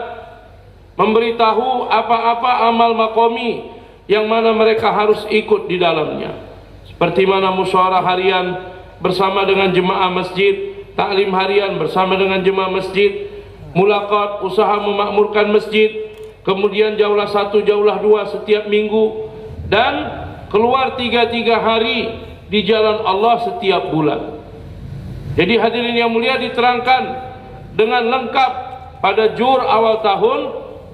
memberitahu apa-apa amal makomi yang mana mereka harus ikut di dalamnya. Seperti mana musyawarah harian bersama dengan jemaah masjid, taklim harian bersama dengan jemaah masjid, mulaqat usaha memakmurkan masjid, kemudian jaulah 1, jaulah 2 setiap minggu, dan keluar 3 hari di jalan Allah setiap bulan. Jadi hadirin yang mulia, diterangkan dengan lengkap pada jur awal tahun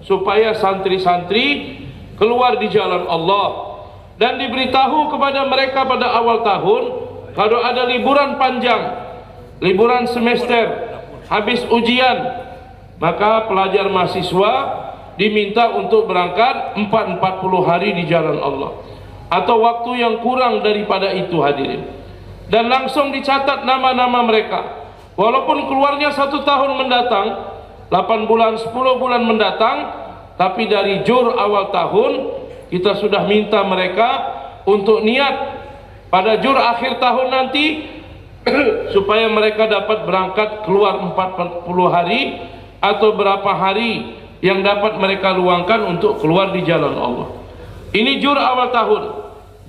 supaya santri-santri keluar di jalan Allah, dan diberitahu kepada mereka pada awal tahun kalau ada liburan panjang, liburan semester, habis ujian, maka pelajar mahasiswa diminta untuk berangkat 40 hari di jalan Allah, atau waktu yang kurang daripada itu hadirin, dan langsung dicatat nama-nama mereka. Walaupun keluarnya 1 tahun mendatang, 8 bulan, 10 bulan mendatang, tapi dari jur awal tahun kita sudah minta mereka untuk niat pada jur akhir tahun nanti supaya mereka dapat berangkat keluar 40 hari atau berapa hari yang dapat mereka luangkan untuk keluar di jalan Allah. Ini jur awal tahun.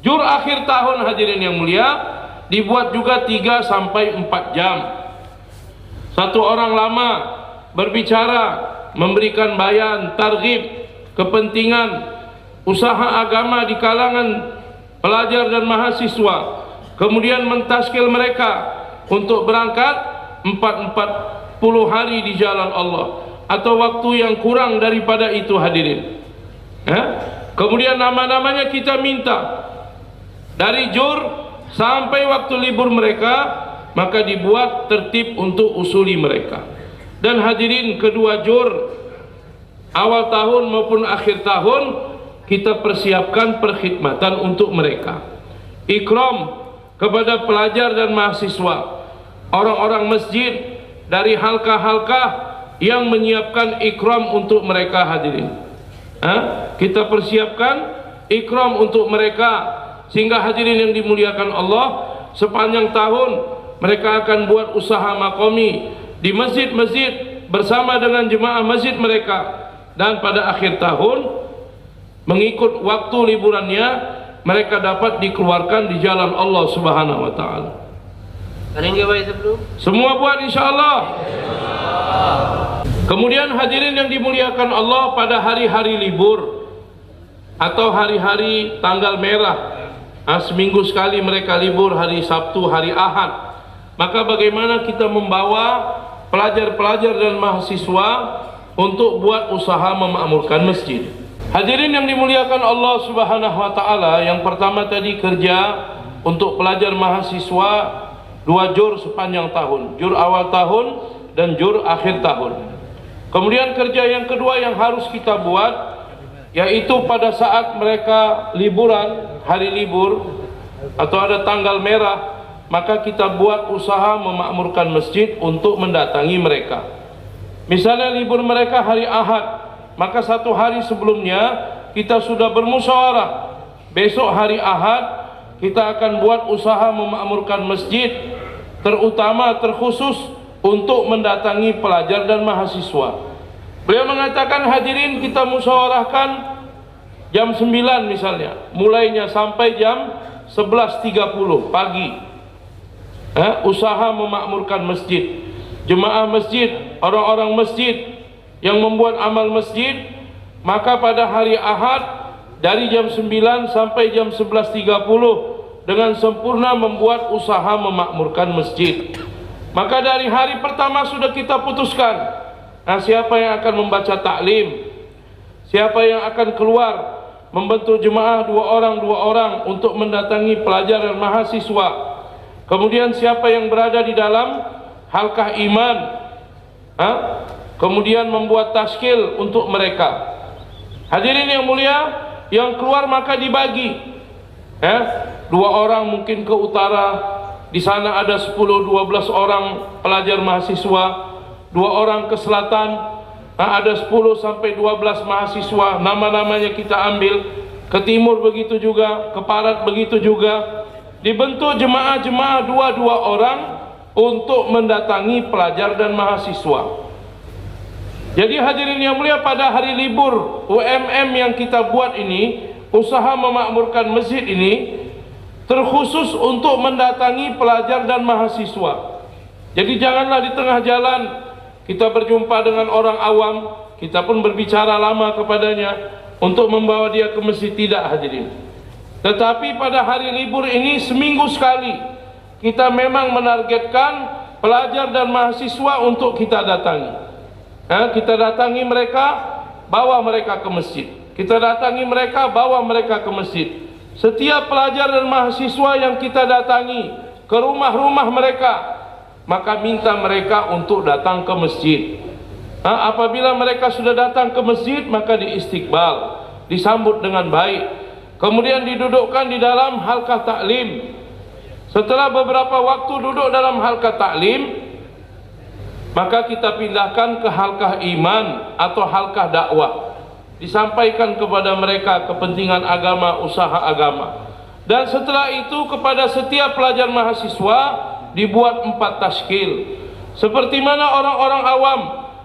Jur akhir tahun hadirin yang mulia dibuat juga 3 sampai 4 jam. Satu orang lama berbicara, memberikan bayan, targhib, kepentingan usaha agama di kalangan pelajar dan mahasiswa, kemudian mentaskil mereka untuk berangkat 40 hari di jalan Allah, atau waktu yang kurang daripada itu hadirin. Kemudian nama-namanya kita minta dari jur sampai waktu libur mereka, maka dibuat tertib untuk usuli mereka. Dan hadirin, kedua jur awal tahun maupun akhir tahun kita persiapkan perkhidmatan untuk mereka. Ikram kepada pelajar dan mahasiswa, orang-orang masjid dari halkah-halkah yang menyiapkan ikram untuk mereka hadirin. Kita persiapkan ikram untuk mereka, sehingga hadirin yang dimuliakan Allah, sepanjang tahun mereka akan buat usaha makomi di masjid-masjid bersama dengan jemaah masjid mereka, dan pada akhir tahun mengikut waktu liburannya mereka dapat dikeluarkan di jalan Allah Subhanahu wa taala. Semua buat insyaallah. Kemudian hadirin yang dimuliakan Allah, pada hari-hari libur atau hari-hari tanggal merah, seminggu sekali mereka libur, hari Sabtu, hari Ahad, maka bagaimana kita membawa pelajar-pelajar dan mahasiswa untuk buat usaha memakmurkan masjid. Hadirin yang dimuliakan Allah Subhanahu wa taala, yang pertama tadi kerja untuk pelajar mahasiswa 2 jur sepanjang tahun, jur awal tahun dan jur akhir tahun. Kemudian kerja yang kedua yang harus kita buat, yaitu pada saat mereka liburan, hari libur atau ada tanggal merah, maka kita buat usaha memakmurkan masjid untuk mendatangi mereka. Misalnya libur mereka hari Ahad, maka 1 hari sebelumnya kita sudah bermusyawarah, besok hari Ahad kita akan buat usaha memakmurkan masjid, terutama terkhusus untuk mendatangi pelajar dan mahasiswa. Beliau mengatakan, hadirin, kita musyawarahkan jam 9 misalnya, mulainya sampai jam 11.30 pagi, usaha memakmurkan masjid. Jemaah masjid, orang-orang masjid yang membuat amal masjid, maka pada hari Ahad dari jam 9 sampai jam 11.30 dengan sempurna membuat usaha memakmurkan masjid. Maka dari hari pertama sudah kita putuskan, siapa yang akan membaca taklim, siapa yang akan keluar membentuk jemaah 2 orang untuk mendatangi pelajar dan mahasiswa. Kemudian siapa yang berada di dalam halkah iman, kemudian membuat taskil untuk mereka. Hadirin yang mulia, yang keluar maka dibagi, 2 orang mungkin ke utara, di sana ada 10-12 orang pelajar mahasiswa, 2 orang ke selatan, ada 10-12 mahasiswa, nama-namanya kita ambil. Ke timur begitu juga, ke barat begitu juga. Dibentuk jemaah-jemaah 2 orang untuk mendatangi pelajar dan mahasiswa. Jadi hadirin yang mulia, pada hari libur UMM yang kita buat ini, usaha memakmurkan masjid ini terkhusus untuk mendatangi pelajar dan mahasiswa. Jadi janganlah di tengah jalan kita berjumpa dengan orang awam, kita pun berbicara lama kepadanya untuk membawa dia ke masjid, tidak hadirin. Tetapi pada hari libur ini seminggu sekali kita memang menargetkan pelajar dan mahasiswa untuk kita datangi. Kita datangi mereka, bawa mereka ke masjid. Kita datangi mereka, bawa mereka ke masjid. Setiap pelajar dan mahasiswa yang kita datangi ke rumah-rumah mereka, maka minta mereka untuk datang ke masjid. Apabila mereka sudah datang ke masjid, maka diistiqbal, disambut dengan baik, kemudian didudukkan di dalam halqah taklim. Setelah beberapa waktu duduk dalam halqah taklim, maka kita pindahkan ke halqah iman atau halqah dakwah. Disampaikan kepada mereka kepentingan agama, usaha agama. Dan setelah itu kepada setiap pelajar mahasiswa dibuat 4 taskil. Seperti mana orang-orang awam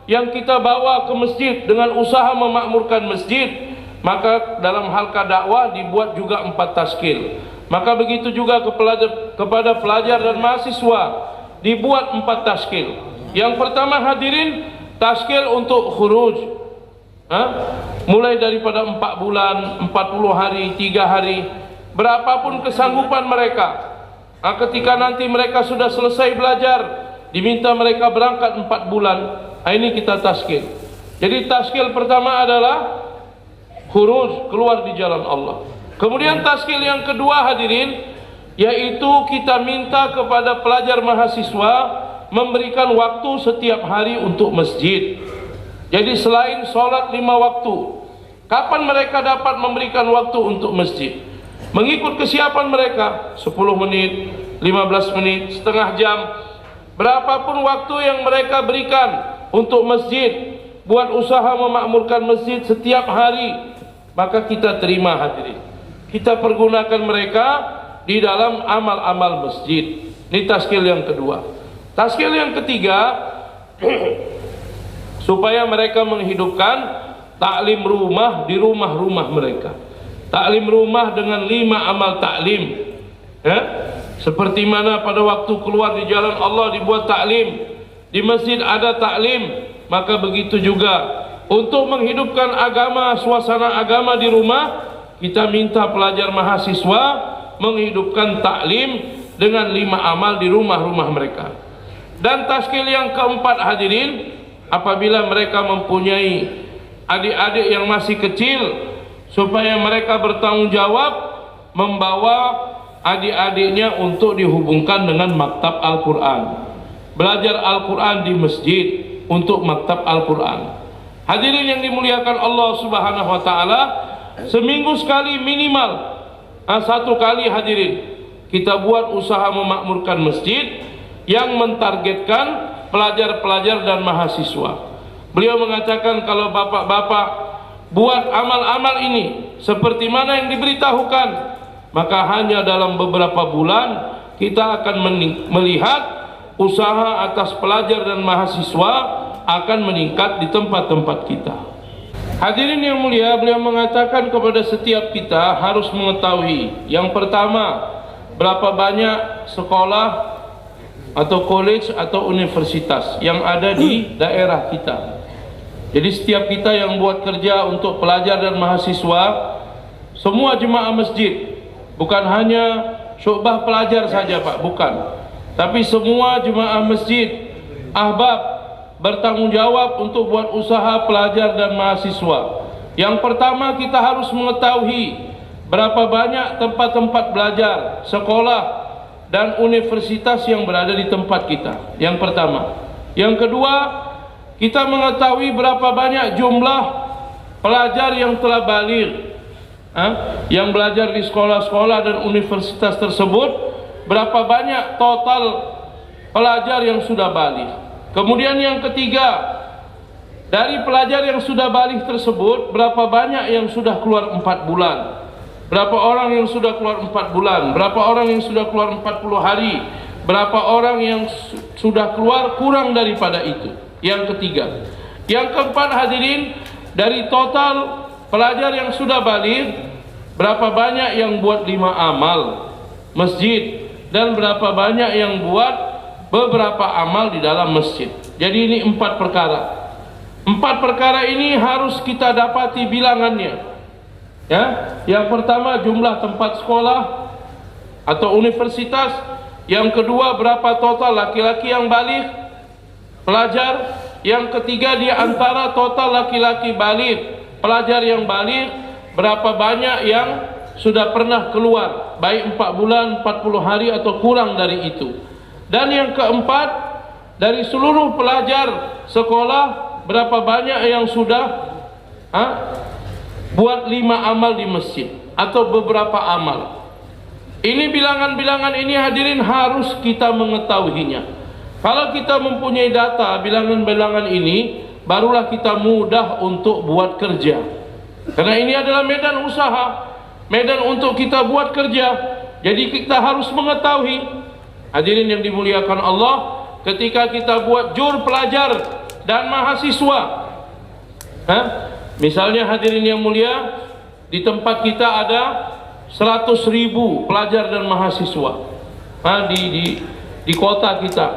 yang kita bawa ke masjid dengan usaha memakmurkan masjid, maka dalam halqah dakwah dibuat juga 4 taskil. Maka begitu juga kepada pelajar dan mahasiswa dibuat 4 taskil. Yang pertama hadirin, taskil untuk khuruj, mulai daripada 4 bulan, 40 hari, 3 hari, berapapun kesanggupan mereka. Ketika nanti mereka sudah selesai belajar, diminta mereka berangkat 4 bulan, ini kita taskil. Jadi taskil pertama adalah khuruj, keluar di jalan Allah. Kemudian taskil yang kedua hadirin, yaitu kita minta kepada pelajar mahasiswa memberikan waktu setiap hari untuk masjid. Jadi selain sholat 5 waktu, kapan mereka dapat memberikan waktu untuk masjid? Mengikut kesiapan mereka, 10 menit, 15 menit, setengah jam, berapapun waktu yang mereka berikan untuk masjid, buat usaha memakmurkan masjid setiap hari, maka kita terima hadirin. Kita pergunakan mereka di dalam amal-amal masjid. Ini taskil yang kedua. Taskil yang ketiga, supaya mereka menghidupkan taklim rumah di rumah-rumah mereka. Taklim rumah dengan 5 amal taklim, ya? Seperti mana pada waktu keluar di jalan Allah dibuat taklim, di masjid ada taklim, maka begitu juga untuk menghidupkan agama, suasana agama di rumah, kita minta pelajar mahasiswa menghidupkan taklim dengan 5 amal di rumah-rumah mereka. Dan taskil yang keempat hadirin, apabila mereka mempunyai adik-adik yang masih kecil, supaya mereka bertanggung jawab membawa adik-adiknya untuk dihubungkan dengan maktab Al-Quran, belajar Al-Quran di masjid untuk maktab Al-Quran. Hadirin yang dimuliakan Allah Subhanahu wa Ta'ala, seminggu sekali minimal 1 kali hadirin kita buat usaha memakmurkan masjid yang mentargetkan pelajar-pelajar dan mahasiswa. Beliau mengatakan, kalau bapak-bapak buat amal-amal ini seperti mana yang diberitahukan, maka hanya dalam beberapa bulan kita akan melihat usaha atas pelajar dan mahasiswa akan meningkat di tempat-tempat kita. Hadirin yang mulia, beliau mengatakan kepada setiap kita harus mengetahui, yang pertama, berapa banyak sekolah atau college atau universitas yang ada di daerah kita. Jadi setiap kita yang buat kerja untuk pelajar dan mahasiswa, semua jemaah masjid, bukan hanya syu'bah pelajar saja Pak, bukan, tapi semua jemaah masjid, ahbab, bertanggung jawab untuk buat usaha pelajar dan mahasiswa. Yang pertama, kita harus mengetahui berapa banyak tempat-tempat belajar, sekolah dan universitas yang berada di tempat kita. Yang pertama. Yang kedua, kita mengetahui berapa banyak jumlah pelajar yang telah baligh, yang belajar di sekolah-sekolah dan universitas tersebut, berapa banyak total pelajar yang sudah baligh. Kemudian yang ketiga, dari pelajar yang sudah baligh tersebut, berapa banyak yang sudah keluar 4 bulan, berapa orang yang sudah keluar 4 bulan, berapa orang yang sudah keluar 40 hari, berapa orang yang sudah keluar kurang daripada itu. Yang ketiga. Yang keempat hadirin, dari total pelajar yang sudah baligh, berapa banyak yang buat 5 amal masjid, dan berapa banyak yang buat beberapa amal di dalam masjid. Jadi ini 4 perkara. 4 perkara ini harus kita dapati bilangannya. Ya, yang pertama jumlah tempat sekolah atau universitas. Yang kedua, berapa total laki-laki yang baligh, pelajar. Yang ketiga, di antara total laki-laki baligh, pelajar yang baligh, berapa banyak yang sudah pernah keluar, baik 4 bulan, 40 hari atau kurang dari itu. Dan yang keempat, dari seluruh pelajar sekolah, berapa banyak yang sudah buat 5 amal di masjid atau beberapa amal. Ini bilangan-bilangan ini hadirin harus kita mengetahuinya. Kalau kita mempunyai data bilangan-bilangan ini, barulah kita mudah untuk buat kerja. Karena ini adalah medan usaha, medan untuk kita buat kerja. Jadi kita harus mengetahui. Hadirin yang dimuliakan Allah, ketika kita buat jur pelajar dan mahasiswa, misalnya hadirin yang mulia, di tempat kita ada 100.000 pelajar dan mahasiswa di kota kita.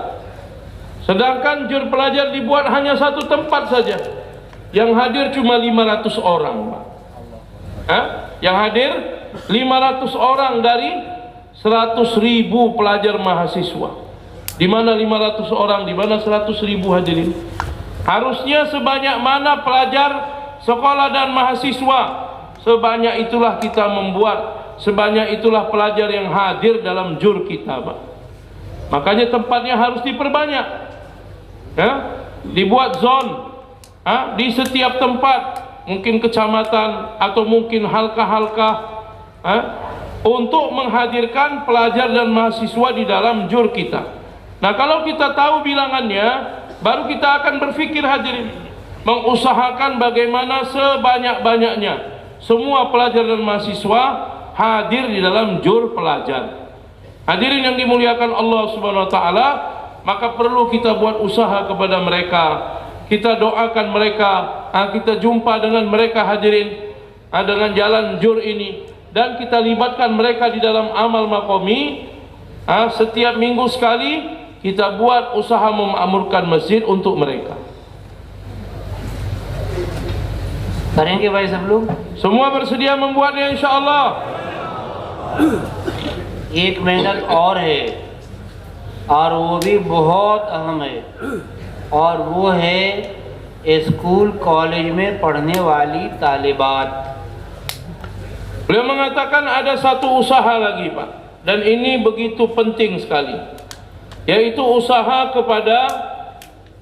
Sedangkan jur pelajar dibuat hanya 1 tempat saja, yang hadir cuma 500 orang. Yang hadir 500 orang dari 100.000 pelajar mahasiswa. Di mana 500 orang, di mana 100.000 hadirin? Harusnya sebanyak mana pelajar sekolah dan mahasiswa, sebanyak itulah kita membuat, sebanyak itulah pelajar yang hadir dalam jur kita, Pak. Makanya tempatnya harus diperbanyak. Dibuat zone di setiap tempat, mungkin kecamatan atau mungkin halka-halka, untuk menghadirkan pelajar dan mahasiswa di dalam jur kita. Nah, kalau kita tahu bilangannya, baru kita akan berfikir hadirin, mengusahakan bagaimana sebanyak-banyaknya semua pelajar dan mahasiswa hadir di dalam jur pelajar. Hadirin yang dimuliakan Allah Subhanahu wa taala, maka perlu kita buat usaha kepada mereka. Kita doakan mereka, kita jumpa dengan mereka hadirin dengan jalan jur ini, dan kita libatkan mereka di dalam amal makomi. Setiap minggu sekali kita buat usaha memakmurkan masjid untuk mereka. करेंगे भाई सब लोग? Semua bersedia membuatnya insyaallah. एक मेहनत और है, और वो भी बहुत अहम है, और वो है स्कूल कॉलेज में पढ़ने वाली तालिबात. Beliau mengatakan ada satu usaha lagi Pak, dan ini begitu penting sekali, yaitu usaha kepada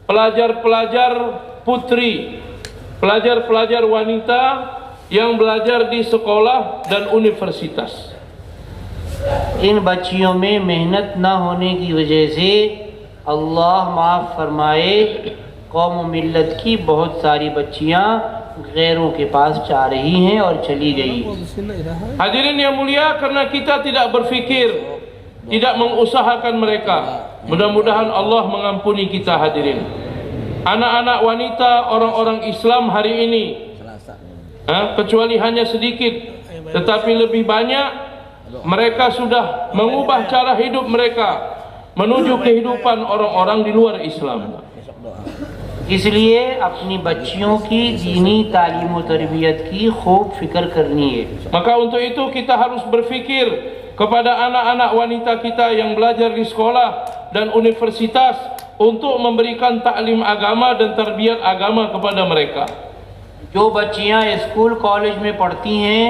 pelajar-pelajar putri, pelajar-pelajar wanita yang belajar di sekolah dan universitas. इन बच्चियों में मेहनत न होने की वजह से अल्लाह माफ़ फरमाए कौम मिल्लत की बहुत सारी बच्चियां गैरों के पास जा रही हैं और चली गई. Hadirin yang mulia, karena kita tidak berfikir, tidak mengusahakan mereka, mudah-mudahan Allah mengampuni kita hadirin. Anak-anak wanita orang-orang Islam hari ini, kecuali hanya sedikit, tetapi lebih banyak, mereka sudah mengubah cara hidup mereka menuju kehidupan orang-orang di luar Islam. इसलिए अपनी बच्चियों की दीनी तालीम व तरबियत की खूब फिक्र करनी है. Maka untuk itu kita harus berfikir kepada anak-anak wanita kita yang belajar di sekolah dan universitas untuk memberikan taklim agama dan tarbiyat agama kepada mereka. जो बच्चियां स्कूल कॉलेज में पढ़ती हैं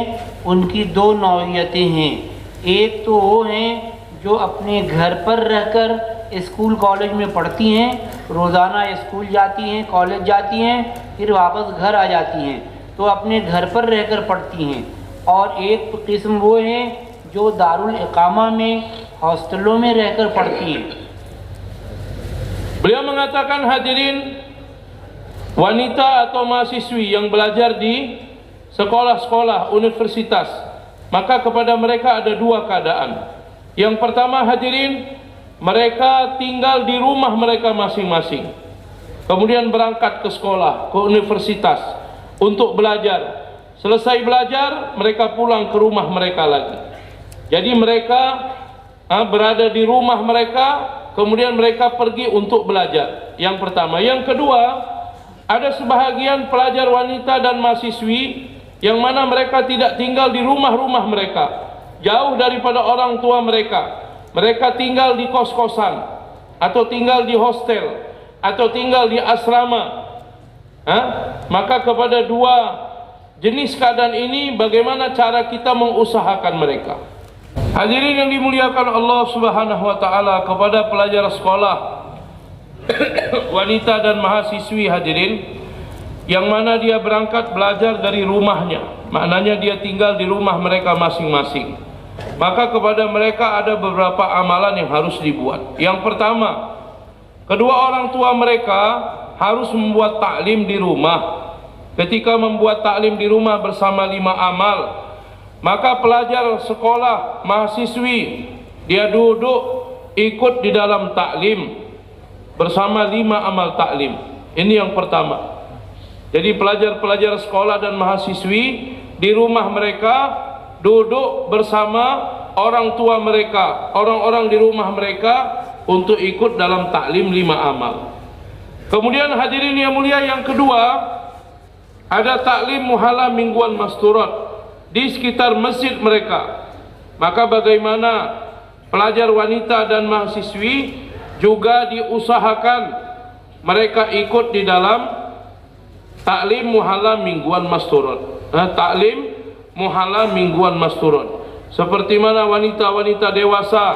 उनकी दो नौइयतें हैं. एक तो वो हैं जो अपने घर पर रहकर स्कूल कॉलेज में पढ़ती हैं, रोज़ाना स्कूल जाती हैं, कॉलेज जाती हैं, फिर वापस घर आ जाती हैं, तो अपने घर पर रहकर पढ़ती हैं. और एक किस्म वो हैं जो दारुल इकामा में हॉस्टलों में रहकर पढ़ती हैं. Beliau mengatakan hadirin, wanita atau mahasiswi yang belajar di sekolah-sekolah universitas, maka kepada mereka ada dua keadaan. Yang pertama hadirin, mereka tinggal di rumah mereka masing-masing, kemudian berangkat ke sekolah, ke universitas untuk belajar. Selesai belajar, mereka pulang ke rumah mereka lagi. Jadi mereka berada di rumah mereka, kemudian mereka pergi untuk belajar. Yang pertama. Yang kedua, ada sebahagian pelajar wanita dan mahasiswi yang mana mereka tidak tinggal di rumah-rumah mereka, jauh daripada orang tua mereka. Mereka tinggal di kos-kosan, atau tinggal di hostel, atau tinggal di asrama. Maka kepada dua jenis keadaan ini, bagaimana cara kita mengusahakan mereka? Hadirin yang dimuliakan Allah Subhanahu wa taala, kepada pelajar sekolah wanita dan mahasiswi hadirin, yang mana dia berangkat belajar dari rumahnya, maknanya dia tinggal di rumah mereka masing-masing. Maka kepada mereka ada beberapa amalan yang harus dibuat. Yang pertama, kedua orang tua mereka harus membuat taklim di rumah. Ketika membuat taklim di rumah bersama 5 amal, maka pelajar sekolah mahasiswi dia duduk ikut di dalam taklim bersama 5 amal taklim. Ini yang pertama. Jadi pelajar-pelajar sekolah dan mahasiswi di rumah mereka duduk bersama orang tua mereka, orang-orang di rumah mereka, untuk ikut dalam taklim 5 amal. Kemudian hadirin yang mulia, yang kedua, ada taklim muhala mingguan masturat di sekitar masjid mereka. Maka bagaimana pelajar wanita dan mahasiswi juga diusahakan mereka ikut di dalam taklim muhala mingguan masturat. Taklim muhala mingguan masturat, seperti mana wanita-wanita dewasa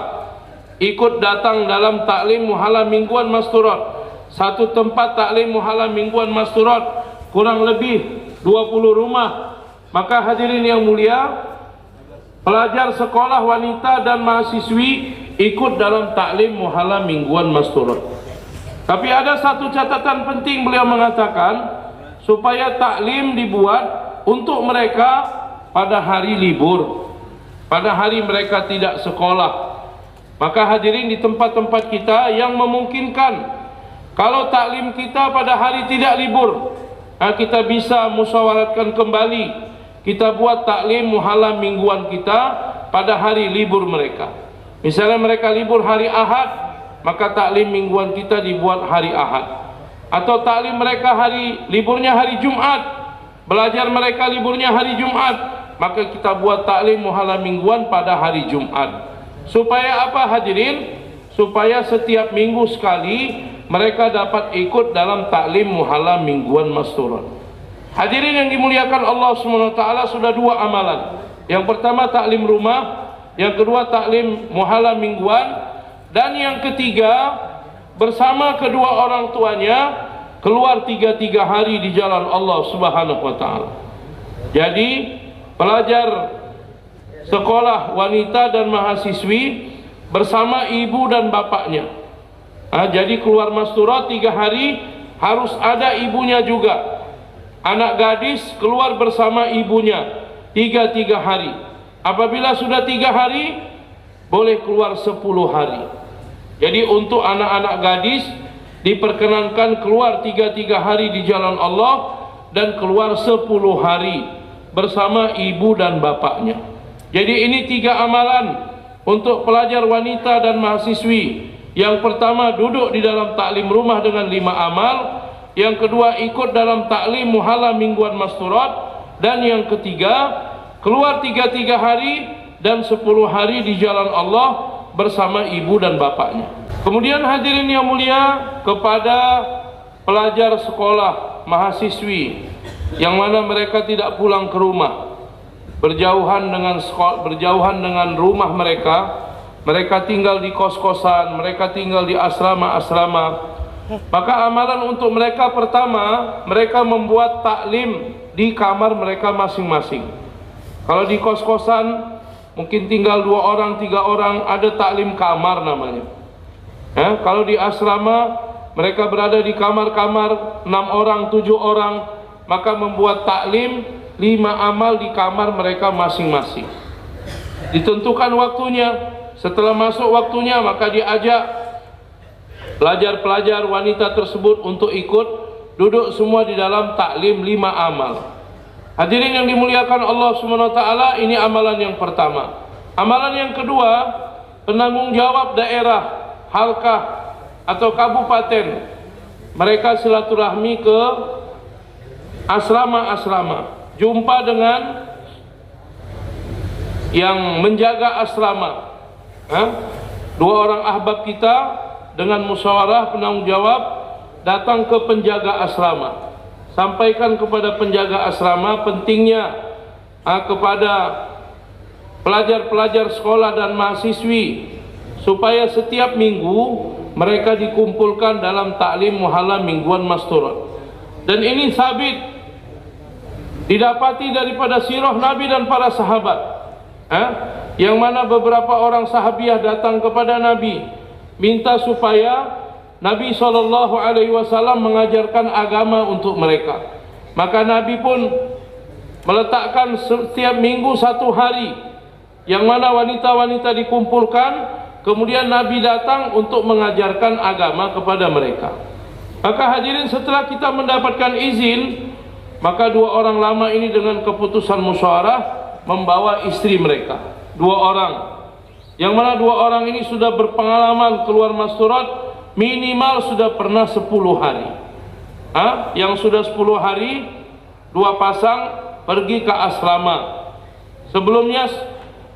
ikut datang dalam taklim muhala mingguan masturat. Satu tempat taklim muhala mingguan masturat kurang lebih 20 rumah. Maka hadirin yang mulia, pelajar sekolah wanita dan mahasiswi ikut dalam taklim muhala mingguan masturat. Tapi ada satu catatan penting, beliau mengatakan supaya taklim dibuat untuk mereka pada hari libur, pada hari mereka tidak sekolah. Maka hadirin di tempat-tempat kita yang memungkinkan, kalau taklim kita pada hari tidak libur, kita bisa musyawaratkan kembali, kita buat taklim muhallam mingguan kita pada hari libur mereka. Misalnya mereka libur hari Ahad, maka taklim mingguan kita dibuat hari Ahad. Atau taklim mereka liburnya hari Jumat, belajar mereka liburnya hari Jumat, maka kita buat taklim muhallam mingguan pada hari Jumat. Supaya apa hadirin? Supaya setiap minggu sekali mereka dapat ikut dalam taklim muhallam mingguan masturat. Hadirin yang dimuliakan Allah SWT, sudah dua amalan. Yang pertama taklim rumah, yang kedua taklim muhallam mingguan, dan yang ketiga bersama kedua orang tuanya keluar 3 hari di jalan Allah Subhanahu wa taala. Jadi pelajar sekolah wanita dan mahasiswi bersama ibu dan bapaknya. Jadi keluar masturat 3 hari harus ada ibunya juga. Anak gadis keluar bersama ibunya 3 hari. Apabila sudah 3 hari boleh keluar 10 hari. Jadi untuk anak-anak gadis diperkenankan keluar 3 hari di jalan Allah dan keluar 10 hari bersama ibu dan bapaknya. Jadi ini 3 amalan untuk pelajar wanita dan mahasiswi. Yang pertama duduk di dalam taklim rumah dengan 5 amal. Yang kedua ikut dalam taklim muhallam mingguan masturat. Dan yang ketiga keluar 3 hari dan 10 hari di jalan Allah bersama ibu dan bapaknya. Kemudian hadirin yang mulia, kepada pelajar sekolah mahasiswi yang mana mereka tidak pulang ke rumah, berjauhan dengan rumah mereka, mereka tinggal di kos-kosan, mereka tinggal di asrama-asrama, maka amalan untuk mereka pertama, mereka membuat taklim di kamar mereka masing-masing. Kalau di kos-kosan mungkin tinggal 2 orang, 3 orang, ada taklim kamar namanya. Kalau di asrama mereka berada di kamar-kamar 6 orang, 7 orang, maka membuat taklim 5 amal di kamar mereka masing-masing. Ditentukan waktunya. Setelah masuk waktunya maka diajak pelajar-pelajar wanita tersebut untuk ikut duduk semua di dalam taklim 5 amal. Hadirin yang dimuliakan Allah SWT, ini amalan yang pertama. Amalan yang kedua, penanggung jawab daerah, halkah atau kabupaten, mereka silaturahmi ke asrama-asrama, jumpa dengan yang menjaga asrama. 2 orang ahbab kita dengan musyawarah penanggung jawab datang ke penjaga asrama, sampaikan kepada penjaga asrama pentingnya kepada pelajar-pelajar sekolah dan mahasiswi supaya setiap minggu mereka dikumpulkan dalam taklim muhallam mingguan masturat. Dan ini sabit didapati daripada sirah Nabi dan para sahabat, yang mana beberapa orang sahabiah datang kepada Nabi minta supaya Nabi SAW mengajarkan agama untuk mereka. Maka Nabi pun meletakkan setiap minggu 1 hari yang mana wanita-wanita dikumpulkan, kemudian Nabi datang untuk mengajarkan agama kepada mereka. Maka hadirin, setelah kita mendapatkan izin, maka 2 orang lama ini dengan keputusan musyawarah membawa istri mereka, 2 orang, yang mana 2 orang ini sudah berpengalaman keluar masturat, minimal sudah pernah 10 hari. Yang sudah 10 hari 2 pasang pergi ke asrama. Sebelumnya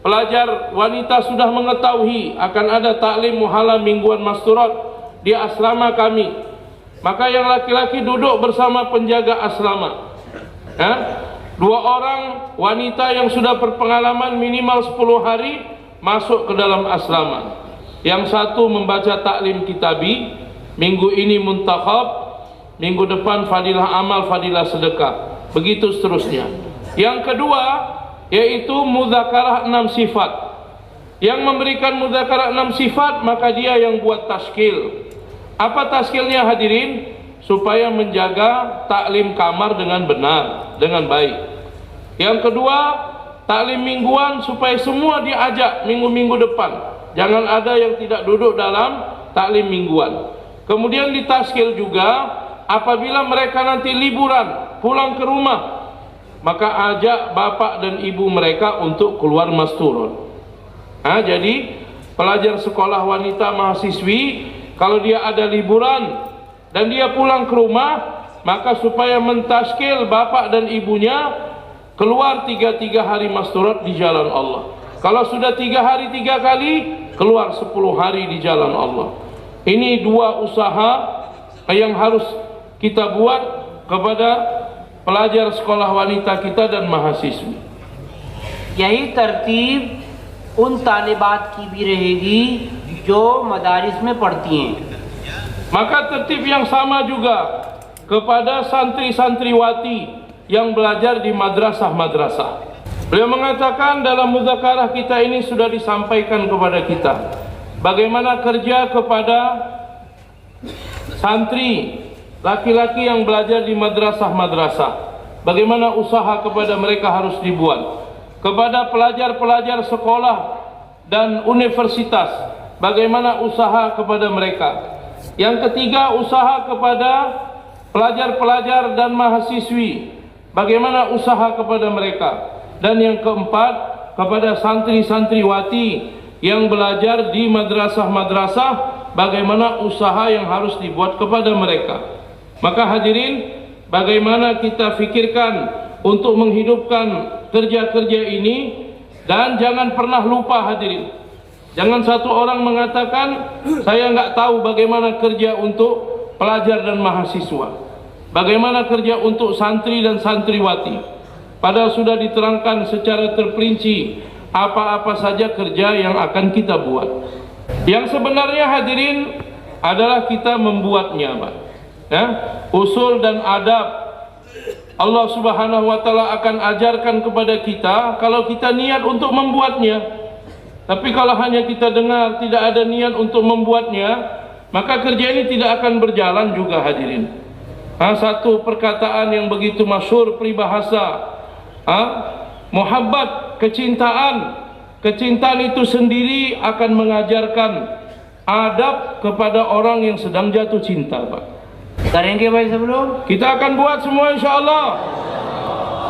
pelajar wanita sudah mengetahui akan ada taklim muhallam mingguan masturat di asrama kami. Maka yang laki-laki duduk bersama penjaga asrama. 2 orang wanita yang sudah berpengalaman minimal 10 hari masuk ke dalam asrama. Yang satu membaca taklim kitabi, minggu ini muntakhab, minggu depan fadilah amal, fadilah sedekah, begitu seterusnya. Yang kedua yaitu mudzakarah 6 sifat. Yang memberikan mudzakarah 6 sifat, maka dia yang buat tashkil. Apa taskilnya hadirin? Supaya menjaga taklim kamar dengan benar, dengan baik. Yang kedua, taklim mingguan supaya semua diajak minggu-minggu depan. Jangan ada yang tidak duduk dalam taklim mingguan. Kemudian ditaskil juga, apabila mereka nanti liburan pulang ke rumah, maka ajak bapak dan ibu mereka untuk keluar masturun. Jadi pelajar sekolah wanita mahasiswi, kalau dia ada liburan dan dia pulang ke rumah, maka supaya mentaskil bapak dan ibunya keluar 3 hari masturat di jalan Allah. Kalau sudah 3 hari 3 kali, keluar 10 hari di jalan Allah. Ini 2 usaha yang harus kita buat kepada pelajar sekolah wanita kita dan mahasiswi. यही तरतीब उन तालिबात की भी रहेगी जो मदारिस में पढ़ती हैं। Maka tertib yang sama juga kepada santri-santriwati yang belajar di madrasah-madrasah. Beliau mengatakan dalam muzakarah kita ini sudah disampaikan kepada kita bagaimana kerja kepada santri laki-laki yang belajar di madrasah-madrasah, bagaimana usaha kepada mereka harus dibuat, kepada pelajar-pelajar sekolah dan universitas, bagaimana usaha kepada mereka. Yang ketiga, usaha kepada pelajar-pelajar dan mahasiswi, bagaimana usaha kepada mereka. Dan yang keempat, kepada santri-santriwati yang belajar di madrasah-madrasah, bagaimana usaha yang harus dibuat kepada mereka. Maka hadirin, bagaimana kita fikirkan untuk menghidupkan kerja-kerja ini, dan jangan pernah lupa hadirin. Jangan satu orang mengatakan saya nggak tahu bagaimana kerja untuk pelajar dan mahasiswa, bagaimana kerja untuk santri dan santriwati. Padahal sudah diterangkan secara terperinci apa-apa saja kerja yang akan kita buat. Yang sebenarnya hadirin adalah kita membuatnya, Pak. Usul dan adab Allah Subhanahu wa taala akan ajarkan kepada kita kalau kita niat untuk membuatnya. Tapi kalau hanya kita dengar, tidak ada niat untuk membuatnya, maka kerja ini tidak akan berjalan juga hadirin. Satu perkataan yang begitu masyhur peribahasa, muhabbat, kecintaan itu sendiri akan mengajarkan adab kepada orang yang sedang jatuh cinta, Pak. करेंगे भाई सब लोग? Kita akan buat semua insya Allah.